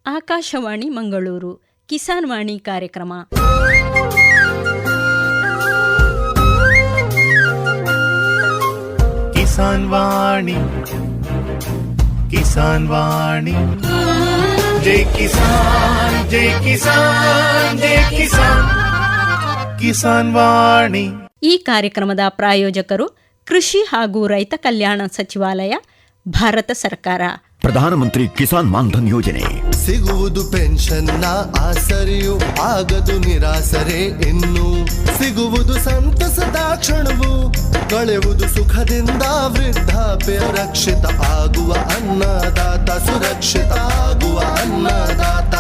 ಆಕಾಶವಾಣಿ ಮಂಗಳೂರು ಕಿಸಾನ್ ವಾಣಿ ಕಾರ್ಯಕ್ರಮ. ಕಿಸಾನ್ ವಾಣಿ, ಕಿಸಾನ್ ವಾಣಿ, ಜೈ ಕಿಸಾನ್, ಜೈ ಕಿಸಾನ್, ಜೈ ಕಿಸಾನ್, ಕಿಸಾನ್ ವಾಣಿ. ಈ ಕಾರ್ಯಕ್ರಮದ ಪ್ರಾಯೋಜಕರು ಕೃಷಿ ಹಾಗೂ ರೈತ ಕಲ್ಯಾಣ ಸಚಿವಾಲಯ, ಭಾರತ ಸರ್ಕಾರ. ಪ್ರಧಾನಮಂತ್ರಿ ಕಿಸಾನ್ ಮಾನ್ಧನ್ ಯೋಜನೆ ಸಿಗುವುದು ಪೆನ್ಷನ್ನ ಆಸರೆಯು ಆಗದು ನಿರಾಸರೆ ಇನ್ನು ಸಿಗುವುದು ಸಂತಸದ ಕ್ಷಣವು ಕಳೆಯುವುದು ಸುಖದಿಂದ ವೃದ್ಧಾಪ್ಯ ರಕ್ಷಿತ ಆಗುವ ಅನ್ನದಾತ ಸುರಕ್ಷಿತ ಆಗುವ ಅನ್ನದಾತ.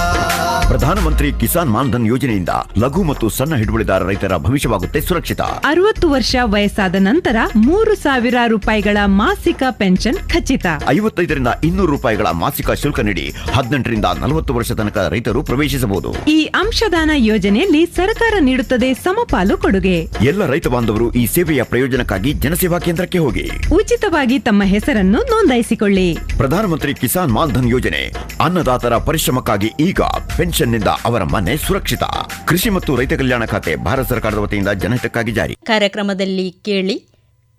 ಪ್ರಧಾನಮಂತ್ರಿ ಕಿಸಾನ್ ಮಾನ್ಧನ್ ಯೋಜನೆಯಿಂದ ಲಘು ಮತ್ತು ಸಣ್ಣ ಹಿಡುವಳಿದಾರ ರೈತರ ಭವಿಷ್ಯವಾಗುತ್ತೆ ಸುರಕ್ಷಿತ. 60 ವರ್ಷ ವಯಸ್ಸಾದ ನಂತರ 3,000 ರೂಪಾಯಿಗಳ ಮಾಸಿಕ ಪೆನ್ಷನ್ ಖಚಿತ. 55ರಿಂದ 200 ರೂಪಾಯಿಗಳ ಮಾಸಿಕ ಶುಲ್ಕ ನೀಡಿ 18ರಿಂದ 40 ವರ್ಷ ತನಕ ರೈತರು ಪ್ರವೇಶಿಸಬಹುದು. ಈ ಅಂಶದಾನ ಯೋಜನೆಯಲ್ಲಿ ಸರ್ಕಾರ ನೀಡುತ್ತದೆ ಸಮಪಾಲು ಕೊಡುಗೆ. ಎಲ್ಲ ರೈತ ಬಾಂಧವರು ಈ ಸೇವೆಯ ಪ್ರಯೋಜನಕ್ಕಾಗಿ ಜನಸೇವಾ ಕೇಂದ್ರಕ್ಕೆ ಹೋಗಿ ಉಚಿತವಾಗಿ ತಮ್ಮ ಹೆಸರನ್ನು ನೋಂದಾಯಿಸಿಕೊಳ್ಳಿ. ಪ್ರಧಾನಮಂತ್ರಿ ಕಿಸಾನ್ ಮಾನ್ಧನ್ ಯೋಜನೆ ಅನ್ನದಾತರ ಪರಿಶ್ರಮಕ್ಕಾಗಿ ಈಗ ಪೆನ್ಷನ್ನಿಂದ ಅವರ ಮನೆ ಸುರಕ್ಷಿತ. ಕೃಷಿ ಮತ್ತು ರೈತ ಕಲ್ಯಾಣ ಖಾತೆ ಭಾರತ ಸರ್ಕಾರದ ವತಿಯಿಂದ ಜನಹಿತಕ್ಕಾಗಿ ಜಾರಿ. ಕಾರ್ಯಕ್ರಮದಲ್ಲಿ ಕೇಳಿ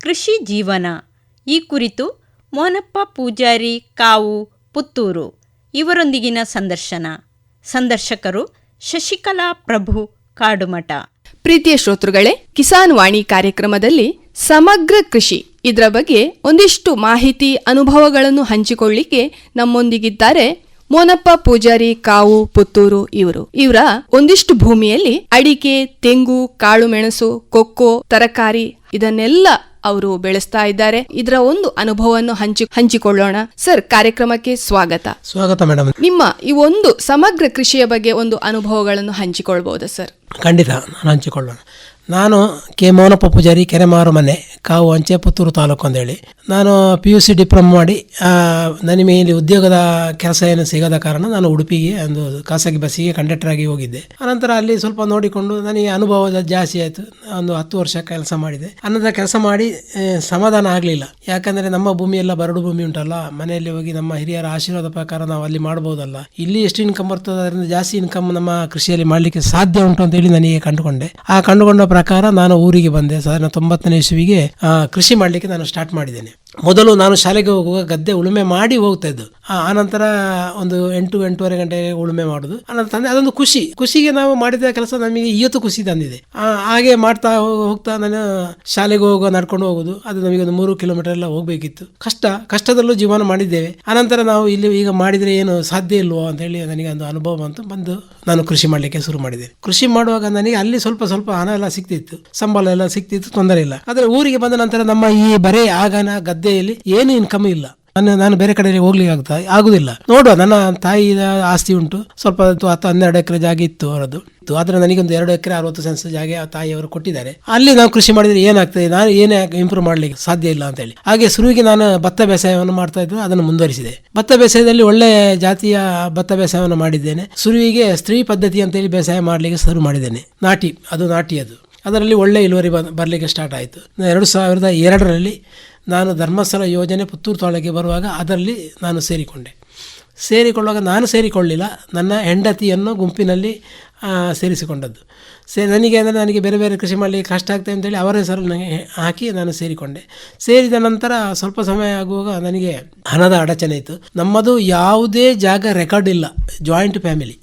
ಕೃಷಿ ಜೀವನ, ಈ ಕುರಿತು ಮೋನಪ್ಪ ಪೂಜಾರಿ ಕಾವು ಪುತ್ತೂರು ಇವರೊಂದಿಗಿನ ಸಂದರ್ಶನ. ಸಂದರ್ಶಕರು ಶಶಿಕಲಾ ಪ್ರಭು ಕಾಡುಮಠ. ಪ್ರೀತಿಯ ಶ್ರೋತೃಗಳೇ, ಕಿಸಾನ್ ವಾಣಿ ಕಾರ್ಯಕ್ರಮದಲ್ಲಿ ಸಮಗ್ರ ಕೃಷಿ ಇದರ ಬಗ್ಗೆ ಒಂದಿಷ್ಟು ಮಾಹಿತಿ ಅನುಭವಗಳನ್ನು ಹಂಚಿಕೊಳ್ಳಿಕ್ಕೆ ನಮ್ಮೊಂದಿಗಿದ್ದಾರೆ ಮೋನಪ್ಪ ಪೂಜಾರಿ ಕಾವು ಪುತ್ತೂರು. ಇವರ ಒಂದಿಷ್ಟು ಭೂಮಿಯಲ್ಲಿ ಅಡಿಕೆ, ತೆಂಗು, ಕಾಳು ಮೆಣಸು, ಕೊಕ್ಕೋ, ತರಕಾರಿ ಇದನ್ನೆಲ್ಲ ಅವರು ಬೆಳೆಸ್ತಾ ಇದ್ದಾರೆ. ಇದರ ಒಂದು ಅನುಭವವನ್ನು ಹಂಚಿಕೊಳ್ಳೋಣ. ಸರ್, ಕಾರ್ಯಕ್ರಮಕ್ಕೆ ಸ್ವಾಗತ. ಸ್ವಾಗತ ಮೇಡಮ್. ನಿಮ್ಮ ಈ ಒಂದು ಸಮಗ್ರ ಕೃಷಿಯ ಬಗ್ಗೆ ಒಂದು ಅನುಭವಗಳನ್ನು ಹಂಚಿಕೊಳ್ಬಹುದಾ ಸರ್? ಖಂಡಿತ, ನಾನು ಹಂಚಿಕೊಳ್ಳೋಣ. ನಾನು ಕೆ ಮೋನಪ್ಪ ಪೂಜಾರಿ, ಕೆರೆಮಾರು ಮನೆ, ಕಾವು ಅಂಚೆ, ಪುತ್ತೂರು ತಾಲೂಕು ಅಂತೇಳಿ. ನಾನು PUC ಡಿಪ್ಲೊಮಾ ಮಾಡಿ ನನಗೆ ಇಲ್ಲಿ ಉದ್ಯೋಗದ ಕೆಲಸ ಏನು ಸಿಗದ ಕಾರಣ ನಾನು ಉಡುಪಿಗೆ ಒಂದು ಖಾಸಗಿ ಬಸ್ಸಿಗೆ ಕಂಡಕ್ಟರ್ ಆಗಿ ಹೋಗಿದ್ದೆ. ಅನಂತರ ಅಲ್ಲಿ ಸ್ವಲ್ಪ ನೋಡಿಕೊಂಡು ನನಗೆ ಅನುಭವ ಜಾಸ್ತಿ ಆಯಿತು. ಒಂದು 10 ವರ್ಷ ಕೆಲಸ ಮಾಡಿದೆ. ಅನಂತರ ಕೆಲಸ ಮಾಡಿ ಸಮಾಧಾನ ಆಗಲಿಲ್ಲ. ಯಾಕಂದರೆ ನಮ್ಮ ಭೂಮಿ ಎಲ್ಲ ಬರಡು ಭೂಮಿ ಉಂಟಲ್ಲ, ಮನೆಯಲ್ಲಿ ಹೋಗಿ ನಮ್ಮ ಹಿರಿಯರ ಆಶೀರ್ವಾದ ಪ್ರಕಾರ ನಾವು ಅಲ್ಲಿ ಮಾಡ್ಬೋದಲ್ಲ, ಇಲ್ಲಿ ಎಷ್ಟು ಇನ್ಕಮ್ ಬರ್ತದೆ ಅದರಿಂದ ಜಾಸ್ತಿ ಇನ್ಕಮ್ ನಮ್ಮ ಕೃಷಿಯಲ್ಲಿ ಮಾಡಲಿಕ್ಕೆ ಸಾಧ್ಯ ಉಂಟು ಅಂತೇಳಿ ನನಗೆ ಕಂಡುಕೊಂಡೆ. ಆ ಕಂಡುಕೊಂಡ ಪ್ರಕಾರ ನಾನು ಊರಿಗೆ ಬಂದೆ. ಸಾಧಾರಣ 90ನೇ ಇಸವಿಗೆ ಕೃಷಿ ಮಾಡಲಿಕ್ಕೆ ನಾನು ಸ್ಟಾರ್ಟ್ ಮಾಡಿದ್ದೇನೆ. ಮೊದಲು ನಾನು ಶಾಲೆಗೆ ಹೋಗುವಾಗ ಗದ್ದೆ ಉಳುಮೆ ಮಾಡಿ ಹೋಗ್ತಾ ಇದ್ದು. ಆನಂತರ ಒಂದು 8-8:30 ಗಂಟೆ ಉಳುಮೆ ಮಾಡೋದು. ಆನಂತರ ಅದೊಂದು ಖುಷಿಗೆ ನಾವು ಮಾಡಿದ ಕೆಲಸ ನಮಗೆ ಇವತ್ತು ಖುಷಿ ತಂದಿದೆ. ಹಾಗೆ ಮಾಡ್ತಾ ಹೋಗ್ತಾ ನಾನು ಶಾಲೆಗೆ ಹೋಗುವ ನಡ್ಕೊಂಡು ಹೋಗುದು. ಅದು ನಮಗೆ ಒಂದು 3 ಕಿಲೋಮೀಟರ್ ಎಲ್ಲ ಹೋಗ್ಬೇಕಿತ್ತು. ಕಷ್ಟದಲ್ಲೂ ಜೀವನ ಮಾಡಿದ್ದೇವೆ. ಆನಂತರ ನಾವು ಇಲ್ಲಿ ಈಗ ಮಾಡಿದ್ರೆ ಏನು ಸಾಧ್ಯ ಇಲ್ವೋ ಅಂತ ಹೇಳಿ ನನಗೆ ಒಂದು ಅನುಭವ ಬಂದು ನಾನು ಕೃಷಿ ಮಾಡಲಿಕ್ಕೆ ಶುರು ಮಾಡಿದೆ. ಕೃಷಿ ಮಾಡುವಾಗ ನನಗೆ ಅಲ್ಲಿ ಸ್ವಲ್ಪ ಹಣ ಎಲ್ಲ ಸಿಗ್ತಿತ್ತು, ಸಂಬಳ ಎಲ್ಲ ಸಿಗ್ತಿತ್ತು, ತೊಂದರೆ ಇಲ್ಲ. ಆದರೆ ಊರಿಗೆ ಬಂದ ನಂತರ ನಮ್ಮ ಈ ಬರೇ ಆಗನ ಗದ್ದೆಯಲ್ಲಿ ಏನು ಇನ್ಕಮ್ ಇಲ್ಲ. ನಾನು ಬೇರೆ ಕಡೆ ಹೋಗ್ಲಿಕ್ಕೆ ಆಗುದಿಲ್ಲ. ನೋಡುವ, ನನ್ನ ತಾಯಿ ಆಸ್ತಿ ಉಂಟು, ಸ್ವಲ್ಪ 10-12 ಎಕರೆ ಜಾಗ ಇತ್ತು ಅವರದ್ದು. ಆದ್ರೆ ನನಗೊಂದು 2 ಎಕರೆ 60 ಸೆನ್ಸ್ ಜಾಗ ತಾಯಿಯವರು ಕೊಟ್ಟಿದ್ದಾರೆ. ಅಲ್ಲಿ ನಾವು ಕೃಷಿ ಮಾಡಿದ್ರೆ ಏನಾಗ್ತದೆ, ನಾನು ಏನೇ ಇಂಪ್ರೂವ್ ಮಾಡ್ಲಿಕ್ಕೆ ಸಾಧ್ಯ ಇಲ್ಲ ಅಂತ ಹೇಳಿ ಹಾಗೆ ಶುರುವಿಗೆ ನಾನು ಭತ್ತ ಬೇಸಾಯವನ್ನು ಮಾಡ್ತಾ ಇದ್ದು, ಅದನ್ನು ಮುಂದುವರಿಸಿದೆ. ಭತ್ತ ಬೇಸಾಯದಲ್ಲಿ ಒಳ್ಳೆ ಜಾತಿಯ ಭತ್ತ ಬೇಸಾಯವನ್ನು ಮಾಡಿದ್ದೇನೆ. ಶುರುವಿಗೆ ಸ್ತ್ರೀ ಪದ್ಧತಿ ಅಂತ ಹೇಳಿ ಬೇಸಾಯ ಮಾಡ್ಲಿಕ್ಕೆ ಶುರು ಮಾಡಿದ್ದೇನೆ. ನಾಟಿ ಅದು ಅದರಲ್ಲಿ ಒಳ್ಳೆ ಇಳುವರಿ ಬರಲಿಕ್ಕೆ ಸ್ಟಾರ್ಟ್ ಆಯಿತು. 2002ರಲ್ಲಿ ನಾನು ಧರ್ಮಸ್ಥಳ ಯೋಜನೆ ಪುತ್ತೂರು ತಾಲೂಕಿಗೆ ಬರುವಾಗ ಅದರಲ್ಲಿ ನಾನು ಸೇರಿಕೊಳ್ಳುವಾಗ ನಾನು ಸೇರಿಕೊಳ್ಳಿಲ್ಲ, ನನ್ನ ಹೆಂಡತಿಯನ್ನು ಗುಂಪಿನಲ್ಲಿ ಸೇರಿಸಿಕೊಂಡದ್ದು. ನನಗೆ ಬೇರೆ ಬೇರೆ ಕೃಷಿ ಮಾಡಲಿಕ್ಕೆ ಕಷ್ಟ ಆಗ್ತದೆ ಅಂತೇಳಿ ಅವರ ಹೆಸರು ನನಗೆ ಹಾಕಿ ನಾನು ಸೇರಿಕೊಂಡೆ. ಸೇರಿದ ನಂತರ ಸ್ವಲ್ಪ ಸಮಯ ಆಗುವಾಗ ನನಗೆ ಹಣದ ಅಡಚಣೆ ಇತ್ತು. ನಮ್ಮದು ಯಾವುದೇ ಜಾಗ ರೆಕಾರ್ಡ್ ಇಲ್ಲ, ಜಾಯಿಂಟ್ ಫ್ಯಾಮಿಲಿ,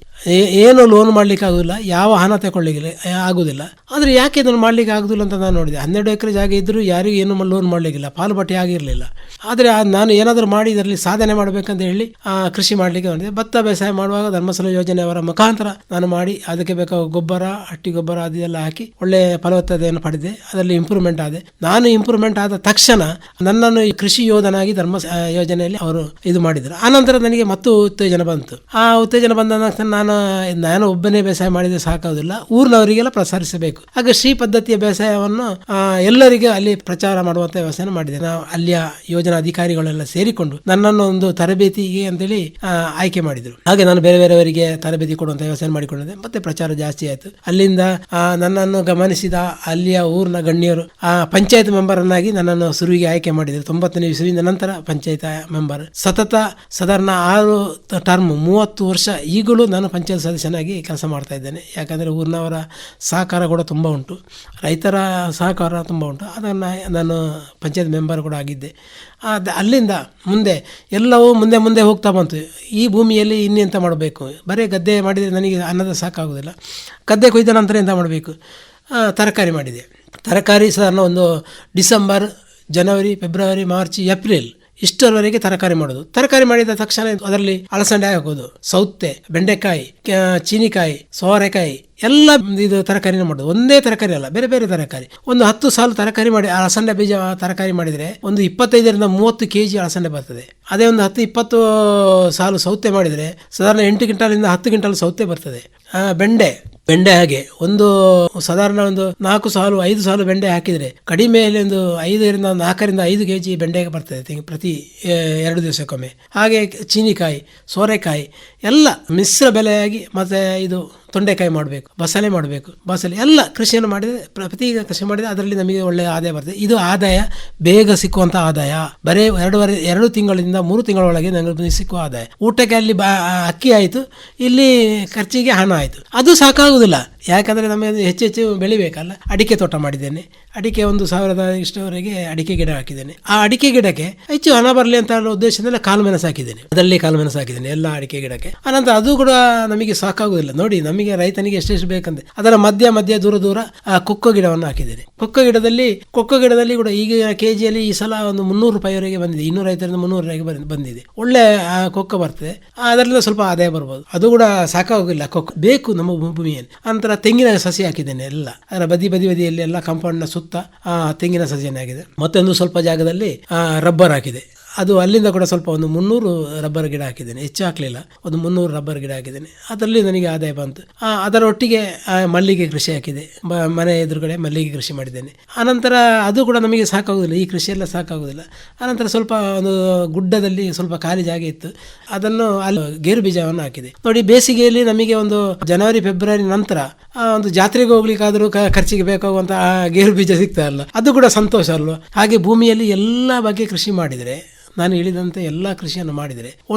ಏನು ಲೋನ್ ಮಾಡಲಿಕ್ಕೆ ಆಗೋದಿಲ್ಲ, ಯಾವ ಹಣ ತಗೊಳ್ಳಿಕ್ಕೆ ಆಗೋದಿಲ್ಲ. ಆದರೆ ಯಾಕೆ ಇದನ್ನು ಮಾಡಲಿಕ್ಕೆ ಆಗೋದಿಲ್ಲ ಅಂತ ನಾನು ನೋಡಿದೆ. 12 ಎಕರೆ ಜಾಗ ಇದ್ದರೂ ಯಾರಿಗೂ ಏನು ಲೋನ್ ಮಾಡಲಿಕ್ಕಿಲ್ಲ, ಪಾಲು ಬಟ್ಟೆ ಆಗಿರಲಿಲ್ಲ. ಆದರೆ ನಾನು ಏನಾದರೂ ಮಾಡಿ ಇದರಲ್ಲಿ ಸಾಧನೆ ಮಾಡಬೇಕಂತ ಹೇಳಿ ಕೃಷಿ ಮಾಡಲಿಕ್ಕೆ ನೋಡಿದೆ. ಭತ್ತ ಬೇಸಾಯ ಮಾಡುವಾಗ ಧರ್ಮಸ್ಥಳ ಯೋಜನೆಯವರ ಮುಖಾಂತರ ನಾನು ಮಾಡಿ ಅದಕ್ಕೆ ಬೇಕಾದ ಗೊಬ್ಬರ, ಹಟ್ಟಿ ಗೊಬ್ಬರ ಅದೆಲ್ಲ ಹಾಕಿ ಒಳ್ಳೆ ಫಲವತ್ತತೆಯನ್ನು ಪಡೆದೆ. ಅದರಲ್ಲಿ ಇಂಪ್ರೂವ್ಮೆಂಟ್ ಆದೆ. ನಾನು ಇಂಪ್ರೂವ್ಮೆಂಟ್ ಆದ ತಕ್ಷಣ ನನ್ನನ್ನು ಕೃಷಿ ಯೋಧನಾಗಿ ಧರ್ಮ ಯೋಜನೆಯಲ್ಲಿ ಅವರು ಇದು ಮಾಡಿದರು. ಆನಂತರ ನನಗೆ ಮತ್ತು ಉತ್ತೇಜನ ಬಂತು. ಆ ಉತ್ತೇಜನ ಬಂದ ನಾನು ನಾನು ಒಬ್ಬನೇ ಬೇಸಾಯ ಮಾಡಿದರೆ ಸಾಕಾಗುವುದಿಲ್ಲ, ಊರಿನವರಿಗೆಲ್ಲ ಪ್ರಸಾರಿಸಬೇಕು. ಹಾಗೆ ಶ್ರೀ ಪದ್ಧತಿಯ ಬೇಸಾಯವನ್ನು ಎಲ್ಲರಿಗೆ ಅಲ್ಲಿ ಪ್ರಚಾರ ಮಾಡುವಂಥ ವ್ಯವಸ್ಥೆ ಮಾಡಿದೆ. ನಾವು ಅಲ್ಲಿಯ ಯೋಜನಾ ಅಧಿಕಾರಿಗಳೆಲ್ಲ ಸೇರಿಕೊಂಡು ನನ್ನನ್ನು ಒಂದು ತರಬೇತಿಗೆ ಅಂತೇಳಿ ಆಯ್ಕೆ ಮಾಡಿದರು. ಹಾಗೆ ನಾನು ಬೇರೆ ಬೇರೆಯವರಿಗೆ ತರಬೇತಿ ಕೊಡುವಂಥ ವ್ಯವಸ್ಥೆ ಮಾಡಿಕೊಂಡಿದ್ದೆ. ಮತ್ತೆ ಪ್ರಚಾರ ಜಾಸ್ತಿ ಆಯಿತು. ಅಲ್ಲಿಂದ ನನ್ನನ್ನು ಗಮನಿಸಿದ ಅಲ್ಲಿಯ ಊರಿನ ಗಣ್ಯರು ಪಂಚಾಯತ್ ಮೆಂಬರ್ ಅನ್ನಾಗಿ ನನ್ನನ್ನು ಸುರುವಿಗೆ ಆಯ್ಕೆ ಮಾಡಿದರು. 90ನೇ ಇಸವಿಯಿಂದ ನಂತರ ಪಂಚಾಯತ್ ಮೆಂಬರ್ ಸತತ ಸಾಧಾರಣ 6 ಟರ್ಮ್ 30 ವರ್ಷ ಈಗಲೂ ನಾನು ಪಂಚಾಯತ್ ಸದಸ್ಯನಾಗಿ ಕೆಲಸ ಮಾಡ್ತಾ ಇದ್ದೇನೆ. ಯಾಕಂದರೆ ಊರಿನವರ ಸಹಕಾರ ಕೂಡ ತುಂಬ ಉಂಟು, ರೈತರ ಸಹಕಾರ ತುಂಬ ಉಂಟು. ಅದನ್ನು ನಾನು ಪಂಚಾಯತ್ ಮೆಂಬರ್ ಕೂಡ ಆಗಿದ್ದೆ. ಅಲ್ಲಿಂದ ಮುಂದೆ ಎಲ್ಲವೂ ಮುಂದೆ ಮುಂದೆ ಹೋಗ್ತಾ ಬಂತು. ಈ ಭೂಮಿಯಲ್ಲಿ ಇನ್ನೆಂತ ಮಾಡಬೇಕು, ಬರೀ ಗದ್ದೆ ಮಾಡಿದರೆ ನನಗೆ ಅನ್ನದ ಸಾಕಾಗೋದಿಲ್ಲ. ಗದ್ದೆ ಕೊಯ್ದ ನಂತರ ಎಂತ ಮಾಡಬೇಕು, ತರಕಾರಿ ಮಾಡಿದೆ. ತರಕಾರಿ ಸಾಧಾರಣ ಒಂದು ಡಿಸೆಂಬರ್, ಜನವರಿ, ಫೆಬ್ರವರಿ, ಮಾರ್ಚ್, ಏಪ್ರಿಲ್ ಇಷ್ಟರವರೆಗೆ ತರಕಾರಿ ಮಾಡೋದು. ತರಕಾರಿ ಮಾಡಿದ ತಕ್ಷಣ ಅದರಲ್ಲಿ ಅಲಸಂಡೆ ಹಾಕೋದು, ಸೌತೆ, ಬೆಂಡೆಕಾಯಿ, ಚೀನಿಕಾಯಿ, ಸೋರೆಕಾಯಿ ಎಲ್ಲ ಇದು ತರಕಾರಿನ ಮಾಡೋದು. ಒಂದೇ ತರಕಾರಿ ಅಲ್ಲ, ಬೇರೆ ಬೇರೆ ತರಕಾರಿ. ಒಂದು 10 ಸಾಲು ತರಕಾರಿ ಮಾಡಿ ಅಲಸಂಡೆ ಬೀಜ ತರಕಾರಿ ಮಾಡಿದರೆ ಒಂದು 25ರಿಂದ 30 kg ಅಲಸಂಡೆ ಬರ್ತದೆ. ಅದೇ ಒಂದು 10-20 ಸಾಲು ಸೌತೆ ಮಾಡಿದರೆ ಸಾಧಾರಣ 8 ಕ್ವಿಂಟಾಲಿಂದ 10 ಕ್ವಿಂಟಾಲ್ ಸೌತೆ ಬರ್ತದೆ. ಬೆಂಡೆ ಹಾಗೆ ಒಂದು ಸಾಧಾರಣ ಒಂದು 4 ಸಾಲು 5 ಸಾಲು ಬೆಂಡೆ ಹಾಕಿದರೆ ಕಡಿಮೆಯಲ್ಲಿ ಒಂದು 5ರಿಂದ 5 kg ಬೆಂಡೆ ಬರ್ತದೆ ಪ್ರತಿ 2 ದಿವಸಕ್ಕೊಮ್ಮೆ. ಹಾಗೆ ಚೀನಿಕಾಯಿ, ಸೋರೆಕಾಯಿ ಎಲ್ಲ ಮಿಶ್ರ ಬೆಲೆಯಾಗಿ, ಮತ್ತು ಇದು ತೊಂಡೆಕಾಯಿ ಮಾಡಬೇಕು, ಬಸಳೆ ಮಾಡಬೇಕು. ಬಸಳೆ ಎಲ್ಲ ಕೃಷಿಯನ್ನು ಮಾಡಿದರೆ, ಪ್ರತಿ ಕೃಷಿ ಮಾಡಿದರೆ ಅದರಲ್ಲಿ ನಮಗೆ ಒಳ್ಳೆಯ ಆದಾಯ ಬರ್ತದೆ. ಇದು ಆದಾಯ ಬೇಗ ಸಿಕ್ಕುವಂಥ ಆದಾಯ. ಬರೀ 2 ತಿಂಗಳಿಂದ 3 ತಿಂಗಳ ಒಳಗೆ ನನಗೆ ಸಿಕ್ಕುವ ಆದಾಯ. ಊಟಕ್ಕೆ ಅಲ್ಲಿ ಅಕ್ಕಿ ಆಯಿತು, ಇಲ್ಲಿ ಖರ್ಚಿಗೆ ಹಣ ಆಯಿತು. ಅದು ಸಾಕಾಗುವುದಿಲ್ಲ, ಯಾಕಂದರೆ ನಮಗೆ ಹೆಚ್ಚು ಬೆಳಿಬೇಕಲ್ಲ. ಅಡಿಕೆ ತೋಟ ಮಾಡಿದ್ದೇನೆ. ಅಡಿಕೆ 1,000 ಇಷ್ಟವರೆಗೆ ಅಡಿಕೆ ಗಿಡ ಹಾಕಿದ್ದೇನೆ. ಆ ಅಡಿಕೆ ಗಿಡಕ್ಕೆ ಹೆಚ್ಚು ಹಣ ಬರಲಿ ಅಂತ ಉದ್ದೇಶದಿಂದ ಕಾಳುಮೆಣಸು ಹಾಕಿದ್ದೇನೆ. ಅದರಲ್ಲಿ ಕಾಳುಮೆಣಸು ಹಾಕಿದ್ದೇನೆ ಎಲ್ಲ ಅಡಿಕೆ ಗಿಡಕ್ಕೆ. ಅನಂತರ ಅದು ಕೂಡ ನಮಗೆ ಸಾಕಾಗುವುದಿಲ್ಲ. ನೋಡಿ, ನಮಗೆ ರೈತನಿಗೆ ಎಷ್ಟೆಷ್ಟು ಬೇಕಂತೆ ಅದರ ಮಧ್ಯ ದೂರ ಕೊಕ್ಕೋ ಗಿಡವನ್ನು ಹಾಕಿದ್ದೇನೆ. ಕೊಕ್ಕೋ ಗಿಡದಲ್ಲಿ ಕೂಡ ಈಗ ಕೆಜಿಯಲ್ಲಿ ಈ ಸಲ ಒಂದು 300 ರೂಪಾಯಿವರೆಗೆ ಬಂದಿದೆ. 250ರಿಂದ 300 ರೂಪಾಯಿಗೆ ಬಂದಿದೆ. ಒಳ್ಳೆ ಕೊಕ್ಕೋ ಬರ್ತದೆ. ಅದರಿಂದ ಸ್ವಲ್ಪ ಆದಾಯ ಬರ್ಬೋದು. ಅದು ಕೂಡ ಸಾಕಾಗೋದಿಲ್ಲ. ಕೊಕ್ಕೋ ಬೇಕು ನಮ್ಮ ಭೂಮಿಯಲ್ಲಿ. ನಂತರ ತೆಂಗಿನ ಸಸಿ ಹಾಕಿದ್ದೇನೆ. ಎಲ್ಲ ಅದರ ಬದಿಯಲ್ಲಿ ಎಲ್ಲ ಕಾಂಪೌಂಡ್ನ ಸುತ್ತ ತೆಂಗಿನ ಸಸಿಯನ್ನು ಹಾಕಿದೆ. ಮತ್ತೊಂದು ಸ್ವಲ್ಪ ಜಾಗದಲ್ಲಿ ರಬ್ಬರ್ ಹಾಕಿದೆ. ಅದು ಅಲ್ಲಿಂದ ಕೂಡ ಸ್ವಲ್ಪ ಒಂದು 300 ರಬ್ಬರ್ ಗಿಡ ಹಾಕಿದ್ದೇನೆ. ಹೆಚ್ಚು ಹಾಕಲಿಲ್ಲ, ಒಂದು 300 ರಬ್ಬರ್ ಗಿಡ ಹಾಕಿದ್ದೇನೆ. ಅದರಲ್ಲಿ ನನಗೆ ಆದಾಯ ಬಂತು. ಅದರೊಟ್ಟಿಗೆ ಮಲ್ಲಿಗೆ ಕೃಷಿ ಹಾಕಿದೆ. ಮನೆ ಎದುರುಗಡೆ ಮಲ್ಲಿಗೆ ಕೃಷಿ ಮಾಡಿದ್ದೇನೆ. ಆನಂತರ ಅದು ಕೂಡ ನಮಗೆ ಸಾಕಾಗುವುದಿಲ್ಲ, ಈ ಕೃಷಿಯೆಲ್ಲ ಸಾಕಾಗುವುದಿಲ್ಲ. ಆನಂತರ ಸ್ವಲ್ಪ ಒಂದು ಗುಡ್ಡದಲ್ಲಿ ಸ್ವಲ್ಪ ಖಾಲಿ ಜಾಗ ಇತ್ತು, ಅದನ್ನು ಅಲ್ಲಿ ಗೇರು ಬೀಜವನ್ನು ಹಾಕಿದೆ. ನೋಡಿ, ಬೇಸಿಗೆಯಲ್ಲಿ ನಮಗೆ ಒಂದು ಜನವರಿ ಫೆಬ್ರವರಿ ನಂತರ ಒಂದು ಜಾತ್ರೆಗೆ ಹೋಗ್ಲಿಕ್ಕಾದರೂ ಖರ್ಚಿಗೆ ಬೇಕಾಗುವಂಥ ಗೇರು ಬೀಜ ಸಿಗ್ತಾ ಇಲ್ಲ, ಅದು ಕೂಡ ಸಂತೋಷ ಅಲ್ವ. ಹಾಗೆ ಭೂಮಿಯಲ್ಲಿ ಎಲ್ಲ ಬಗ್ಗೆ ಕೃಷಿ ಮಾಡಿದರೆ, ನಾನು ಹೇಳಿದಂತೆ ಎಲ್ಲ ಕೃಷಿಯನ್ನು ಮಾಡಿದರೆ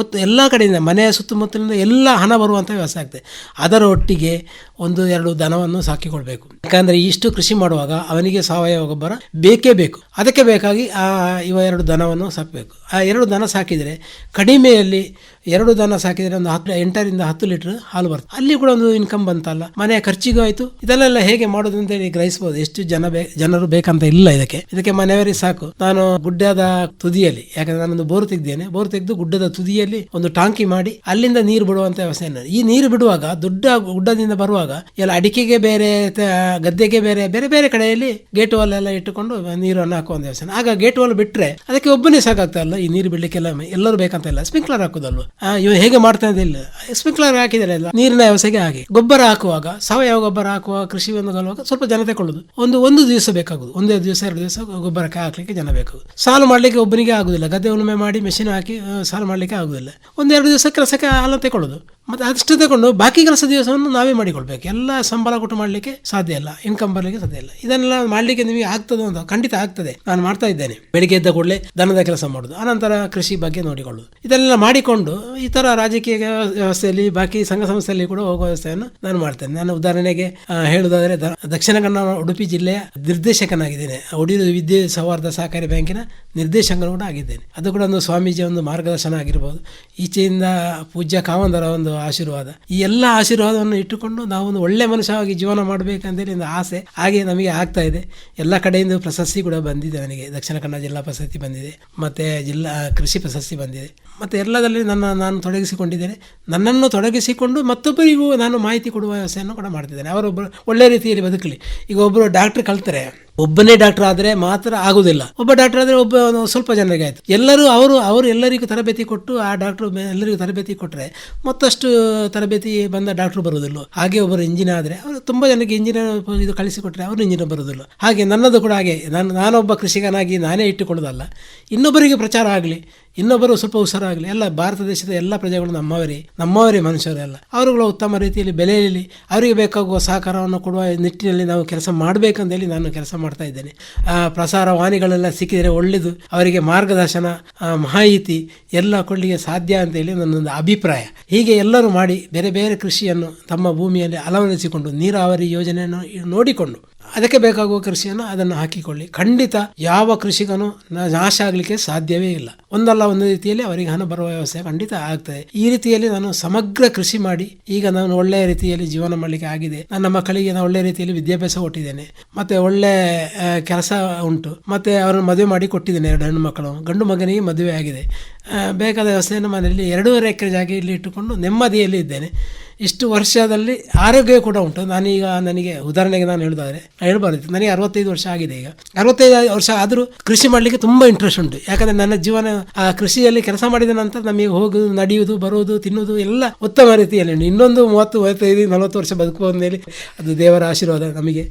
ಎಲ್ಲ ಕಡೆಯಿಂದ ಮನೆಯ ಸುತ್ತಮುತ್ತಲಿಂದ ಎಲ್ಲ ಹಣ ಬರುವಂಥ ವ್ಯವಸ್ಥೆ ಆಗ್ತದೆ. ಅದರ ಒಟ್ಟಿಗೆ 1-2 ದನವನ್ನು ಸಾಕಿಕೊಳ್ಬೇಕು. ಯಾಕಂದರೆ ಇಷ್ಟು ಕೃಷಿ ಮಾಡುವಾಗ ಅವನಿಗೆ ಸಾವಯವ ಗೊಬ್ಬರ ಬೇಕೇ ಬೇಕು. ಅದಕ್ಕೆ ಬೇಕಾಗಿ 2 ದನವನ್ನು ಸಾಕಬೇಕು. ಆ 2 ದನ ಸಾಕಿದರೆ ಕಡಿಮೆಯಲ್ಲಿ 2 ದನ ಸಾಕಿದರೆ ಒಂದು 8ರಿಂದ 10 ಲೀಟರ್ ಹಾಲು ಬರ್ತದೆ. ಅಲ್ಲಿ ಕೂಡ ಒಂದು ಇನ್ಕಮ್ ಬಂತಲ್ಲ, ಮನೆಯ ಖರ್ಚಿಗೂ ಆಯಿತು. ಇದನ್ನೆಲ್ಲ ಹೇಗೆ ಮಾಡೋದು ಅಂತೇಳಿ ಗ್ರಹಿಸ್ಬೋದು. ಎಷ್ಟು ಜನರು ಬೇಕಂತ ಇಲ್ಲ ಇದಕ್ಕೆ ಮನೆಯವರಿಗೆ ಸಾಕು. ನಾನು ಗುಡ್ಡದ ತುದಿಯಲ್ಲಿ, ಯಾಕಂದರೆ ನಾನೊಂದು ಬೋರ್ ತೆಗೆದು ಗುಡ್ಡದ ತುದಿಯಲ್ಲಿ ಒಂದು ಟಾಂಕಿ ಮಾಡಿ ಅಲ್ಲಿಂದ ನೀರು ಬಿಡುವಂತ ವ್ಯವಸ್ಥೆ. ಈ ನೀರು ಬಿಡುವಾಗ ದೊಡ್ಡ ಗುಡ್ಡದಿಂದ ಬರುವಾಗ ಎಲ್ಲ ಅಡಿಕೆಗೆ ಬೇರೆ, ಗದ್ದೆಗೆ ಬೇರೆ, ಬೇರೆ ಬೇರೆ ಕಡೆಯಲ್ಲಿ ಗೇಟ್ ವಾಲ್ ಎಲ್ಲ ಇಟ್ಟುಕೊಂಡು ನೀರನ್ನು ಹಾಕುವಂತ ವ್ಯವಸ್ಥೆ. ಆಗ ಗೇಟ್ ವಾಲ್ ಬಿಟ್ಟರೆ ಅದಕ್ಕೆ ಒಬ್ಬನೇ ಸಾಕಾಗ್ತಲ್ಲ ಈ ನೀರು ಬಿಡ್ಲಿಕ್ಕೆಲ್ಲ. ಎಲ್ಲರೂ ಬೇಕಂತ ಇಲ್ಲ, ಸ್ಪ್ರಿಂಕ್ಲರ್ ಹಾಕುದಲ್ವ. ಇವ ಹೇಗೆ ಮಾಡ್ತಾ ಇಲ್ಲ, ಸ್ಪ್ರಿಂಕ್ಲರ್ ಹಾಕಿದರೆ ಎಲ್ಲ ನೀರಿನ ವ್ಯವಸ್ಥೆಗೆ. ಹಾಗೆ ಗೊಬ್ಬರ ಹಾಕುವಾಗ, ಸಾವಯವ ಗೊಬ್ಬರ ಹಾಕುವಾಗ, ಕೃಷಿ ಕಲುವಾಗ ಸ್ವಲ್ಪ ಜನ ತಗೊಳ್ಳೋದು. ಒಂದು ದಿವಸ ಬೇಕಾಗುದು, 1 ದಿವಸ 2 ದಿವಸ ಗೊಬ್ಬರಕ್ಕೆ ಹಾಕ್ಲಿಕ್ಕೆ ಜನ ಬೇಕಾಗುದು. ಸಾಲು ಮಾಡ್ಲಿಕ್ಕೆ ಒಬ್ಬನಿಗೆ ಆಗುದಿಲ್ಲ. ಗದ್ದೆ ಉಳುಮೆ ಮಾಡಿ ಮೆಷಿನ್ ಹಾಕಿ ಸಾಲು ಮಾಡ್ಲಿಕ್ಕೆ ಆಗುದಿಲ್ಲ. 1-2 ದಿವಸ ಕೆಲಸಕ್ಕೆ ಹಾಲು ತಗೊಳ್ಳೋದು. ಮತ್ತೆ ಅಷ್ಟು ತಗೊಂಡು ಬಾಕಿ ಕೆಲಸ ದಿವಸವನ್ನು ನಾವೇ ಮಾಡಿಕೊಳ್ಬೇಕು. ಎಲ್ಲ ಸಂಬಳ ಕೊಟ್ಟು ಮಾಡಲಿಕ್ಕೆ ಸಾಧ್ಯ ಇಲ್ಲ, ಇನ್ಕಮ್ ಬರಲಿಕ್ಕೆ ಸಾಧ್ಯ ಇಲ್ಲ. ಇದನ್ನೆಲ್ಲ ಮಾಡಲಿಕ್ಕೆ ನಿಮಗೆ ಆಗ್ತದೆ ಅಂತ ಖಂಡಿತ ಆಗ್ತದೆ. ನಾನು ಮಾಡ್ತಾ ಇದ್ದೇನೆ. ಬೆಳಿಗ್ಗೆ ಎದ್ದ ಕೂಡಲೇ ದನದ ಕೆಲಸ ಮಾಡೋದು, ಆನಂತರ ಕೃಷಿ ಬಗ್ಗೆ ನೋಡಿಕೊಳ್ಳೋದು. ಇದನ್ನೆಲ್ಲ ಮಾಡಿಕೊಂಡು ಈ ತರ ರಾಜಕೀಯ ವ್ಯವಸ್ಥೆಯಲ್ಲಿ, ಬಾಕಿ ಸಂಘ ಸಂಸ್ಥೆಯಲ್ಲಿ ಕೂಡ ಹೋಗುವ ವ್ಯವಸ್ಥೆಯನ್ನು ನಾನು ಮಾಡ್ತೇನೆ. ನಾನು ಉದಾಹರಣೆಗೆ ಹೇಳುವುದಾದರೆ, ದಕ್ಷಿಣ ಕನ್ನಡ ಉಡುಪಿ ಜಿಲ್ಲೆಯ ನಿರ್ದೇಶಕನಾಗಿದ್ದೇನೆ. ಒಡಿಯೂರು ವಿದ್ಯೆ ಸೌಹಾರ್ದ ಸಹಕಾರಿ ಬ್ಯಾಂಕಿನ ನಿರ್ದೇಶಕನು ಕೂಡ ಆಗಿದ್ದೇನೆ. ಅದು ಕೂಡ ಒಂದು ಸ್ವಾಮೀಜಿಯ ಒಂದು ಮಾರ್ಗದರ್ಶನ ಆಗಿರ್ಬೋದು, ಈಚೆಯಿಂದ ಪೂಜ್ಯ ಕಾವಂದರ ಒಂದು ಆಶೀರ್ವಾದ. ಈ ಎಲ್ಲ ಆಶೀರ್ವಾದವನ್ನು ಇಟ್ಟುಕೊಂಡು ನಾವು ಒಂದು ಒಳ್ಳೆ ಮನುಷ್ಯವಾಗಿ ಜೀವನ ಮಾಡಬೇಕಂತೇಳಿ ಒಂದು ಆಸೆ. ಹಾಗೆ ನಮಗೆ ಆಗ್ತಾ ಇದೆ. ಎಲ್ಲ ಕಡೆಯಿಂದ ಪ್ರಶಸ್ತಿ ಕೂಡ ಬಂದಿದೆ ನನಗೆ. ದಕ್ಷಿಣ ಕನ್ನಡ ಜಿಲ್ಲಾ ಪ್ರಶಸ್ತಿ ಬಂದಿದೆ, ಮತ್ತು ಜಿಲ್ಲಾ ಕೃಷಿ ಪ್ರಶಸ್ತಿ ಬಂದಿದೆ. ಮತ್ತು ಎಲ್ಲದರಲ್ಲಿ ನಾನು ತೊಡಗಿಸಿಕೊಂಡಿದ್ದೇನೆ. ನನ್ನನ್ನು ತೊಡಗಿಸಿಕೊಂಡು ಮತ್ತೊಬ್ಬರಿಗೂ ನಾನು ಮಾಹಿತಿ ಕೊಡುವ ವ್ಯವಸ್ಥೆಯನ್ನು ಕೂಡ ಮಾಡ್ತಿದ್ದೇನೆ. ಅವರೊಬ್ಬರು ಒಳ್ಳೆ ರೀತಿಯಲ್ಲಿ ಬದುಕಲಿ. ಈಗ ಒಬ್ಬರು ಡಾಕ್ಟ್ರ್ ಕಲ್ತಾರೆ, ಒಬ್ಬನೇ ಡಾಕ್ಟರ್ ಆದರೆ ಮಾತ್ರ ಆಗುದಿಲ್ಲ, ಒಬ್ಬ ಡಾಕ್ಟರ್ ಆದರೆ ಒಬ್ಬ ಸ್ವಲ್ಪ ಜನರಿಗೆ ಆಯ್ತು. ಎಲ್ಲರೂ ಅವರು ಎಲ್ಲರಿಗೂ ತರಬೇತಿ ಕೊಟ್ಟು ಆ ಡಾಕ್ಟರ್ ಎಲ್ಲರಿಗೂ ತರಬೇತಿ ಕೊಟ್ಟರೆ ಮತ್ತಷ್ಟು ತರಬೇತಿ ಬಂದ ಡಾಕ್ಟರ್ ಬರುವುದಿಲ್ಲ. ಹಾಗೆ ಒಬ್ಬರು ಇಂಜಿನಿಯರ್ ಆದರೆ ಅವರು ತುಂಬ ಜನಕ್ಕೆ ಇಂಜಿನಿಯರ್ ಇದು ಕಳಿಸಿಕೊಟ್ರೆ ಅವರು ಇಂಜಿನಿಯರ್ ಬರುವುದಿಲ್ಲ. ಹಾಗೆ ನನ್ನದು ಕೂಡ ಹಾಗೆ, ನಾನೊಬ್ಬ ಕೃಷಿಕನಾಗಿ ನಾನೇ ಇಟ್ಟುಕೊಳ್ಳೋದಲ್ಲ, ಇನ್ನೊಬ್ಬರಿಗೆ ಪ್ರಚಾರ ಆಗಲಿ, ಇನ್ನೊಬ್ಬರು ಸ್ವಲ್ಪ ಹುಷಾರಾಗಲಿ. ಎಲ್ಲ ಭಾರತ ದೇಶದ ಎಲ್ಲ ಪ್ರಜೆಗಳು ನಮ್ಮವರೇ ಮನುಷ್ಯರೆಲ್ಲ. ಅವರುಗಳ ಉತ್ತಮ ರೀತಿಯಲ್ಲಿ ಬೆಲೆಯಲ್ಲಿ ಅವರಿಗೆ ಬೇಕಾಗುವ ಸಹಕಾರವನ್ನು ಕೊಡುವ ನಿಟ್ಟಿನಲ್ಲಿ ನಾವು ಕೆಲಸ ಮಾಡಬೇಕಂತೇಳಿ ನಾನು ಕೆಲಸ ಮಾಡ್ತಾ ಇದ್ದೇನೆ. ಪ್ರಸಾರ ವಾಣಿಗಳೆಲ್ಲ ಸಿಕ್ಕಿದರೆ ಒಳ್ಳೆಯದು, ಅವರಿಗೆ ಮಾರ್ಗದರ್ಶನ ಮಾಹಿತಿ ಎಲ್ಲ ಕೊಡಲಿಕ್ಕೆ ಸಾಧ್ಯ ಅಂತೇಳಿ ನನ್ನೊಂದು ಅಭಿಪ್ರಾಯ. ಹೀಗೆ ಎಲ್ಲರೂ ಮಾಡಿ ಬೇರೆ ಬೇರೆ ಕೃಷಿಯನ್ನು ತಮ್ಮ ಭೂಮಿಯಲ್ಲಿ ಅಳವಡಿಸಿಕೊಂಡು ನೀರಾವರಿ ಯೋಜನೆಯನ್ನು ನೋಡಿಕೊಂಡು ಅದಕ್ಕೆ ಬೇಕಾಗುವ ಕೃಷಿಯನ್ನು ಅದನ್ನು ಹಾಕಿಕೊಳ್ಳಿ. ಖಂಡಿತ ಯಾವ ಕೃಷಿಕನು ನಾಶ ಆಗಲಿಕ್ಕೆ ಸಾಧ್ಯವೇ ಇಲ್ಲ. ಒಂದಲ್ಲ ಒಂದು ರೀತಿಯಲ್ಲಿ ಅವರಿಗೆ ಹಣ ಬರುವ ವ್ಯವಸ್ಥೆ ಖಂಡಿತ ಆಗ್ತದೆ. ಈ ರೀತಿಯಲ್ಲಿ ನಾನು ಸಮಗ್ರ ಕೃಷಿ ಮಾಡಿ ಈಗ ನಾನು ಒಳ್ಳೆಯ ರೀತಿಯಲ್ಲಿ ಜೀವನ ಮಾಡಲಿಕ್ಕೆ ಆಗಿದೆ. ನನ್ನ ಮಕ್ಕಳಿಗೆ ನಾನು ಒಳ್ಳೆಯ ರೀತಿಯಲ್ಲಿ ವಿದ್ಯಾಭ್ಯಾಸ ಕೊಟ್ಟಿದ್ದೇನೆ, ಮತ್ತೆ ಒಳ್ಳೆ ಕೆಲಸ ಉಂಟು, ಮತ್ತೆ ಅವರನ್ನು ಮದುವೆ ಮಾಡಿ ಕೊಟ್ಟಿದ್ದೇನೆ. 2 ಹೆಣ್ಣು ಮಕ್ಕಳು, ಗಂಡು ಮಗನಿಗೆ ಮದುವೆ ಆಗಿದೆ. ಬೇಕಾದ ವ್ಯವಸ್ಥೆಯನ್ನು ಮನೆಯಲ್ಲಿ 2.5 ಎಕರೆ ಜಾಗ ಇಲ್ಲಿ ಇಟ್ಟುಕೊಂಡು ನೆಮ್ಮದಿಯಲ್ಲಿ ಇದ್ದೇನೆ. ಇಷ್ಟು ವರ್ಷದಲ್ಲಿ ಆರೋಗ್ಯ ಕೂಡ ಉಂಟು. ನನಗೆ ಉದಾಹರಣೆಗೆ ನಾನು ಹೇಳ್ಬಾರ್ದು, ನನಗೆ 65 ವರ್ಷ ಆಗಿದೆ. ಈಗ 65 ವರ್ಷ ಆದರೂ ಕೃಷಿ ಮಾಡಲಿಕ್ಕೆ ತುಂಬ ಇಂಟ್ರೆಸ್ಟ್ ಉಂಟು. ಯಾಕಂದರೆ ನನ್ನ ಜೀವನ ಆ ಕೃಷಿಯಲ್ಲಿ ಕೆಲಸ ಮಾಡಿದ ನಂತರ ನಮಗೆ ಹೋಗುವುದು, ನಡೆಯುವುದು, ಬರುವುದು, ತಿನ್ನುವುದು ಎಲ್ಲ ಉತ್ತಮ ರೀತಿಯಲ್ಲಿ ಉಂಟು. ಇನ್ನೊಂದು 30, 35, 40 ವರ್ಷ ಬದುಕುವ ಮೇಲೆ ಅದು ದೇವರ ಆಶೀರ್ವಾದ ನಮಗೆ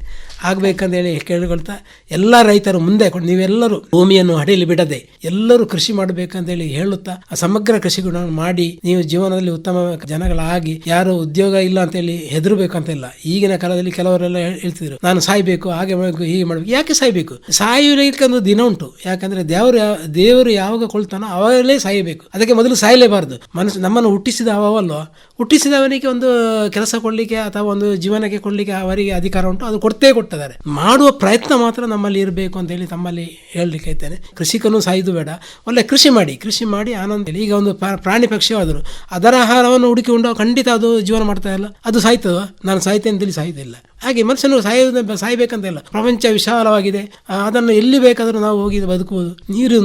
ಆಗಬೇಕಂತೇಳಿ ಕೇಳಿಕೊಳ್ತಾ ಎಲ್ಲ ರೈತರು ಮುಂದೆ ನೀವೆಲ್ಲರೂ ಭೂಮಿಯನ್ನು ಹಡೆಯಲಿ ಬಿಡದೆ ಎಲ್ಲರೂ ಕೃಷಿ ಮಾಡಬೇಕಂತೇಳಿ ಹೇಳುತ್ತಾ ಸಮಗ್ರ ಕೃಷಿಗಳನ್ನು ಮಾಡಿ ನೀವು ಜೀವನದಲ್ಲಿ ಉತ್ತಮ ಜನಗಳಾಗಿ ಯಾರು ಉದ್ಯೋಗ ಇಲ್ಲ ಅಂತೇಳಿ ಹೆದರಬೇಕಂತ ಇಲ್ಲ. ಈಗಿನ ಕಾಲದಲ್ಲಿ ಕೆಲವರೆಲ್ಲ ಹೇಳ್ತಿದ್ರು ನಾನು ಸಾಯ್ಬೇಕು, ಹಾಗೆ ಮಾಡಬೇಕು, ಹೀಗೆ ಮಾಡಬೇಕು. ಯಾಕೆ ಸಾಯ್ಬೇಕು? ಸಾಯಲಿಕ್ಕೆ ಒಂದು ದಿನ ಉಂಟು. ಯಾಕಂದ್ರೆ ದೇವರು ಯಾವಾಗ ಕೊಳ್ತಾನೋ ಅವಾಗಲೇ ಸಾಯಬೇಕು. ಅದಕ್ಕೆ ಮೊದಲು ಸಾಯಲೇಬಾರದು. ನಮ್ಮನ್ನು ಹುಟ್ಟಿಸಿದವನಿಗೆ ಒಂದು ಕೆಲಸ ಕೊಡ್ಲಿಕ್ಕೆ ಅಥವಾ ಒಂದು ಜೀವನಕ್ಕೆ ಕೊಡ್ಲಿಕ್ಕೆ ಅವರಿಗೆ ಅಧಿಕಾರ ಉಂಟು, ಅದು ಕೊಡ್ತಾರೆ. ಮಾಡುವ ಪ್ರಯತ್ನ ಮಾತ್ರ ನಮ್ಮಲ್ಲಿ ಇರಬೇಕು ಅಂತ ಹೇಳಿ ತಮ್ಮಲ್ಲಿ ಹೇಳಲಿಕ್ಕೆ ಇದ್ದೇನೆ. ಕೃಷಿಕನು ಸಾಯುದು ಬೇಡ, ಒಳ್ಳೆ ಕೃಷಿ ಮಾಡಿ ಆನಂದ. ಈಗ ಒಂದು ಪ್ರಾಣಿ ಪಕ್ಷಿಯಾದರೂ ಅದರ ಆಹಾರವನ್ನು ಹುಡುಕಿಕೊಂಡು ಖಂಡಿತ ಅದು ಜೀವನ ಮಾಡ್ತಾ ಇಲ್ಲ, ಅದು ಸಾಯ್ತದ? ನಾನು ಸಾಯ್ತೇನೆ ಅಂತೇಳಿ ಸಾಯ್ತಿಲ್ಲ. ಹಾಗೆ ಮನುಷ್ಯನು ಸಾಯ್ಬೇಕಂತ ಇಲ್ಲ. ಪ್ರಪಂಚ ವಿಶಾಲವಾಗಿದೆ, ಅದನ್ನು ಎಲ್ಲಿ ಬೇಕಾದರೂ ನಾವು ಹೋಗಿ ಬದುಕುವುದು.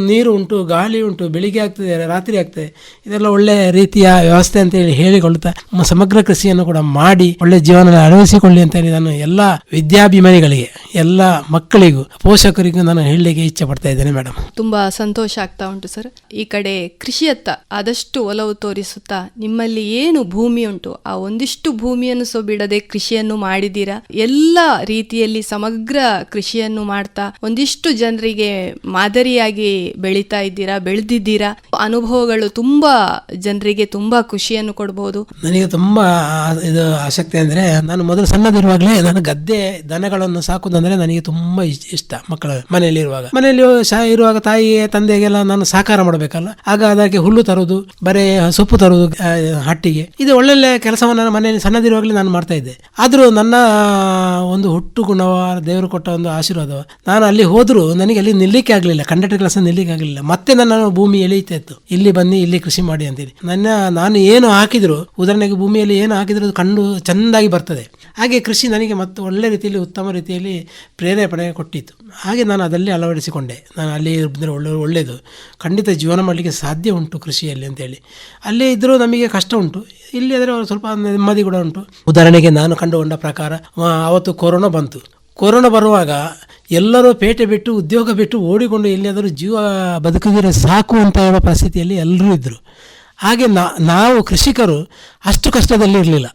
ನೀರು ಉಂಟು, ಗಾಳಿ ಉಂಟು, ಬೆಳಿಗ್ಗೆ ಆಗ್ತದೆ, ರಾತ್ರಿ ಆಗ್ತದೆ. ಇದೆಲ್ಲ ಒಳ್ಳೆ ರೀತಿಯ ವ್ಯವಸ್ಥೆ ಅಂತೇಳಿ ಹೇಳಿಕೊಳ್ತಾ ಸಮಗ್ರ ಕೃಷಿಯನ್ನು ಕೂಡ ಮಾಡಿ ಒಳ್ಳೆ ಜೀವನ ಅಳವಡಿಸಿಕೊಳ್ಳಿ ಅಂತೇಳಿ ನಾನು ಎಲ್ಲ ವಿದ್ಯಾಭಿಮಾನಿಗಳಿಗೆ, ಎಲ್ಲ ಮಕ್ಕಳಿಗೂ, ಪೋಷಕರಿಗೂ ನಾನು ಹೇಳಲಿಕ್ಕೆ ಇಚ್ಛೆ ಪಡ್ತಾ ಇದ್ದೇನೆ. ಮೇಡಮ್, ತುಂಬಾ ಸಂತೋಷ ಆಗ್ತಾ ಉಂಟು ಸರ್. ಈ ಕಡೆ ಕೃಷಿಯತ್ತ ಆದಷ್ಟು ಒಲವು ತೋರಿಸುತ್ತಾ ನಿಮ್ಮಲ್ಲಿ ಏನು ಭೂಮಿ ಉಂಟು ಆ ಒಂದಿಷ್ಟು ಭೂಮಿಯನ್ನು ಬಿಡದೆ ಕೃಷಿಯನ್ನು ಮಾಡಿದ್ದೀರಾ. ಎಲ್ಲ ರೀತಿಯಲ್ಲಿ ಸಮಗ್ರ ಕೃಷಿಯನ್ನು ಮಾಡ್ತಾ ಒಂದಿಷ್ಟು ಜನರಿಗೆ ಮಾದರಿಯಾಗಿ ಬೆಳೆದಿದ್ದೀರಾ. ಅನುಭವಗಳು ತುಂಬಾ ಜನರಿಗೆ ತುಂಬಾ ಖುಷಿಯನ್ನು ಕೊಡಬಹುದು. ನನಗೆ ತುಂಬಾ ಇದು ಆಸಕ್ತಿ ಅಂದ್ರೆ, ನಾನು ಮೊದಲು ಸಣ್ಣದಿರುವಾಗಲೇ ನಾನು ಗದ್ದೆ ದನಗಳನ್ನು ಸಾಕುದಂದ್ರೆ ನನಗೆ ತುಂಬಾ ಇಷ್ಟ. ಮಕ್ಕಳ ಮನೆಯಲ್ಲಿ ಇರುವಾಗ ತಾಯಿಗೆ ತಂದೆಗೆಲ್ಲ ನಾನು ಸಹಕಾರ ಮಾಡಬೇಕಲ್ಲ, ಆಗ ಅದಕ್ಕೆ ಹುಲ್ಲು ತರುವುದು, ಬರೇ ಸೊಪ್ಪು ತರುವುದು ಹಟ್ಟಿಗೆ, ಇದು ಒಳ್ಳೊಳ್ಳೆ ಕೆಲಸವನ್ನು ಮನೆಯಲ್ಲಿ ಸಣ್ಣದಿರುವಾಗಲೇ ನಾನು ಮಾಡ್ತಾ ಇದ್ದೆ. ಆದರೂ ನನ್ನ ಒಂದು ಹುಟ್ಟು ಗುಣವ, ದೇವರು ಕೊಟ್ಟ ಒಂದು ಆಶೀರ್ವಾದವ, ನಾನು ಅಲ್ಲಿ ಹೋದರೂ ನನಗೆ ಅಲ್ಲಿ ನಿಲ್ಲಿಕ್ಕೆ ಆಗಲಿಲ್ಲ, ಕಂಡಕ್ಟರ್ ಕೆಲಸ ನಿಲ್ಲಿಕ್ಕೆ ಆಗಲಿಲ್ಲ. ಮತ್ತೆ ನನ್ನ ಭೂಮಿ ಎಳೆಯುತ್ತಾ ಇತ್ತು, ಇಲ್ಲಿ ಬನ್ನಿ, ಇಲ್ಲಿ ಕೃಷಿ ಮಾಡಿ ಅಂತೇಳಿ. ನಾನು ಏನು ಹಾಕಿದ್ರು, ಉದಾಹರಣೆಗೆ ಭೂಮಿಯಲ್ಲಿ ಏನು ಹಾಕಿದ್ರು ಅದು ಕಂಡು ಚೆಂದಾಗಿ ಬರ್ತದೆ. ಹಾಗೆ ಕೃಷಿ ನನಗೆ ಮತ್ತೆ ಒಳ್ಳೆ ರೀತಿಯಲ್ಲಿ, ಉತ್ತಮ ರೀತಿಯಲ್ಲಿ ಪ್ರೇರೇಪಣೆ ಕೊಟ್ಟಿತ್ತು. ಹಾಗೆ ನಾನು ಅದರಲ್ಲಿ ಅಳವಡಿಸಿಕೊಂಡೆ. ನಾನು ಅಲ್ಲಿ ಇದ್ದರೆ ಒಳ್ಳೆಯದು, ಖಂಡಿತ ಜೀವನ ಮಾಡಲಿಕ್ಕೆ ಸಾಧ್ಯ ಉಂಟು ಕೃಷಿಯಲ್ಲಿ ಅಂತೇಳಿ. ಅಲ್ಲೇ ಇದ್ದರೂ ನಮಗೆ ಕಷ್ಟ ಉಂಟು, ಇಲ್ಲಿ ಆದರೆ ಸ್ವಲ್ಪ ನೆಮ್ಮದಿ ಕೂಡ ಉಂಟು. ಉದಾಹರಣೆಗೆ ನಾನು ಕಂಡುಕೊಂಡ ಪ್ರಕಾರ, ಅವತ್ತು ಕೊರೋನಾ ಬಂತು. ಕೊರೋನಾ ಬರುವಾಗ ಎಲ್ಲರೂ ಪೇಟೆ ಬಿಟ್ಟು, ಉದ್ಯೋಗ ಬಿಟ್ಟು ಓಡಿಕೊಂಡು ಎಲ್ಲಿಯಾದರೂ ಜೀವ ಬದುಕಿದರೆ ಸಾಕು ಅಂತ ಹೇಳೋ ಪರಿಸ್ಥಿತಿಯಲ್ಲಿ ಎಲ್ಲರೂ ಇದ್ದರು. ಹಾಗೆ ನಾವು ಕೃಷಿಕರು ಅಷ್ಟು ಕಷ್ಟದಲ್ಲಿರಲಿಲ್ಲ.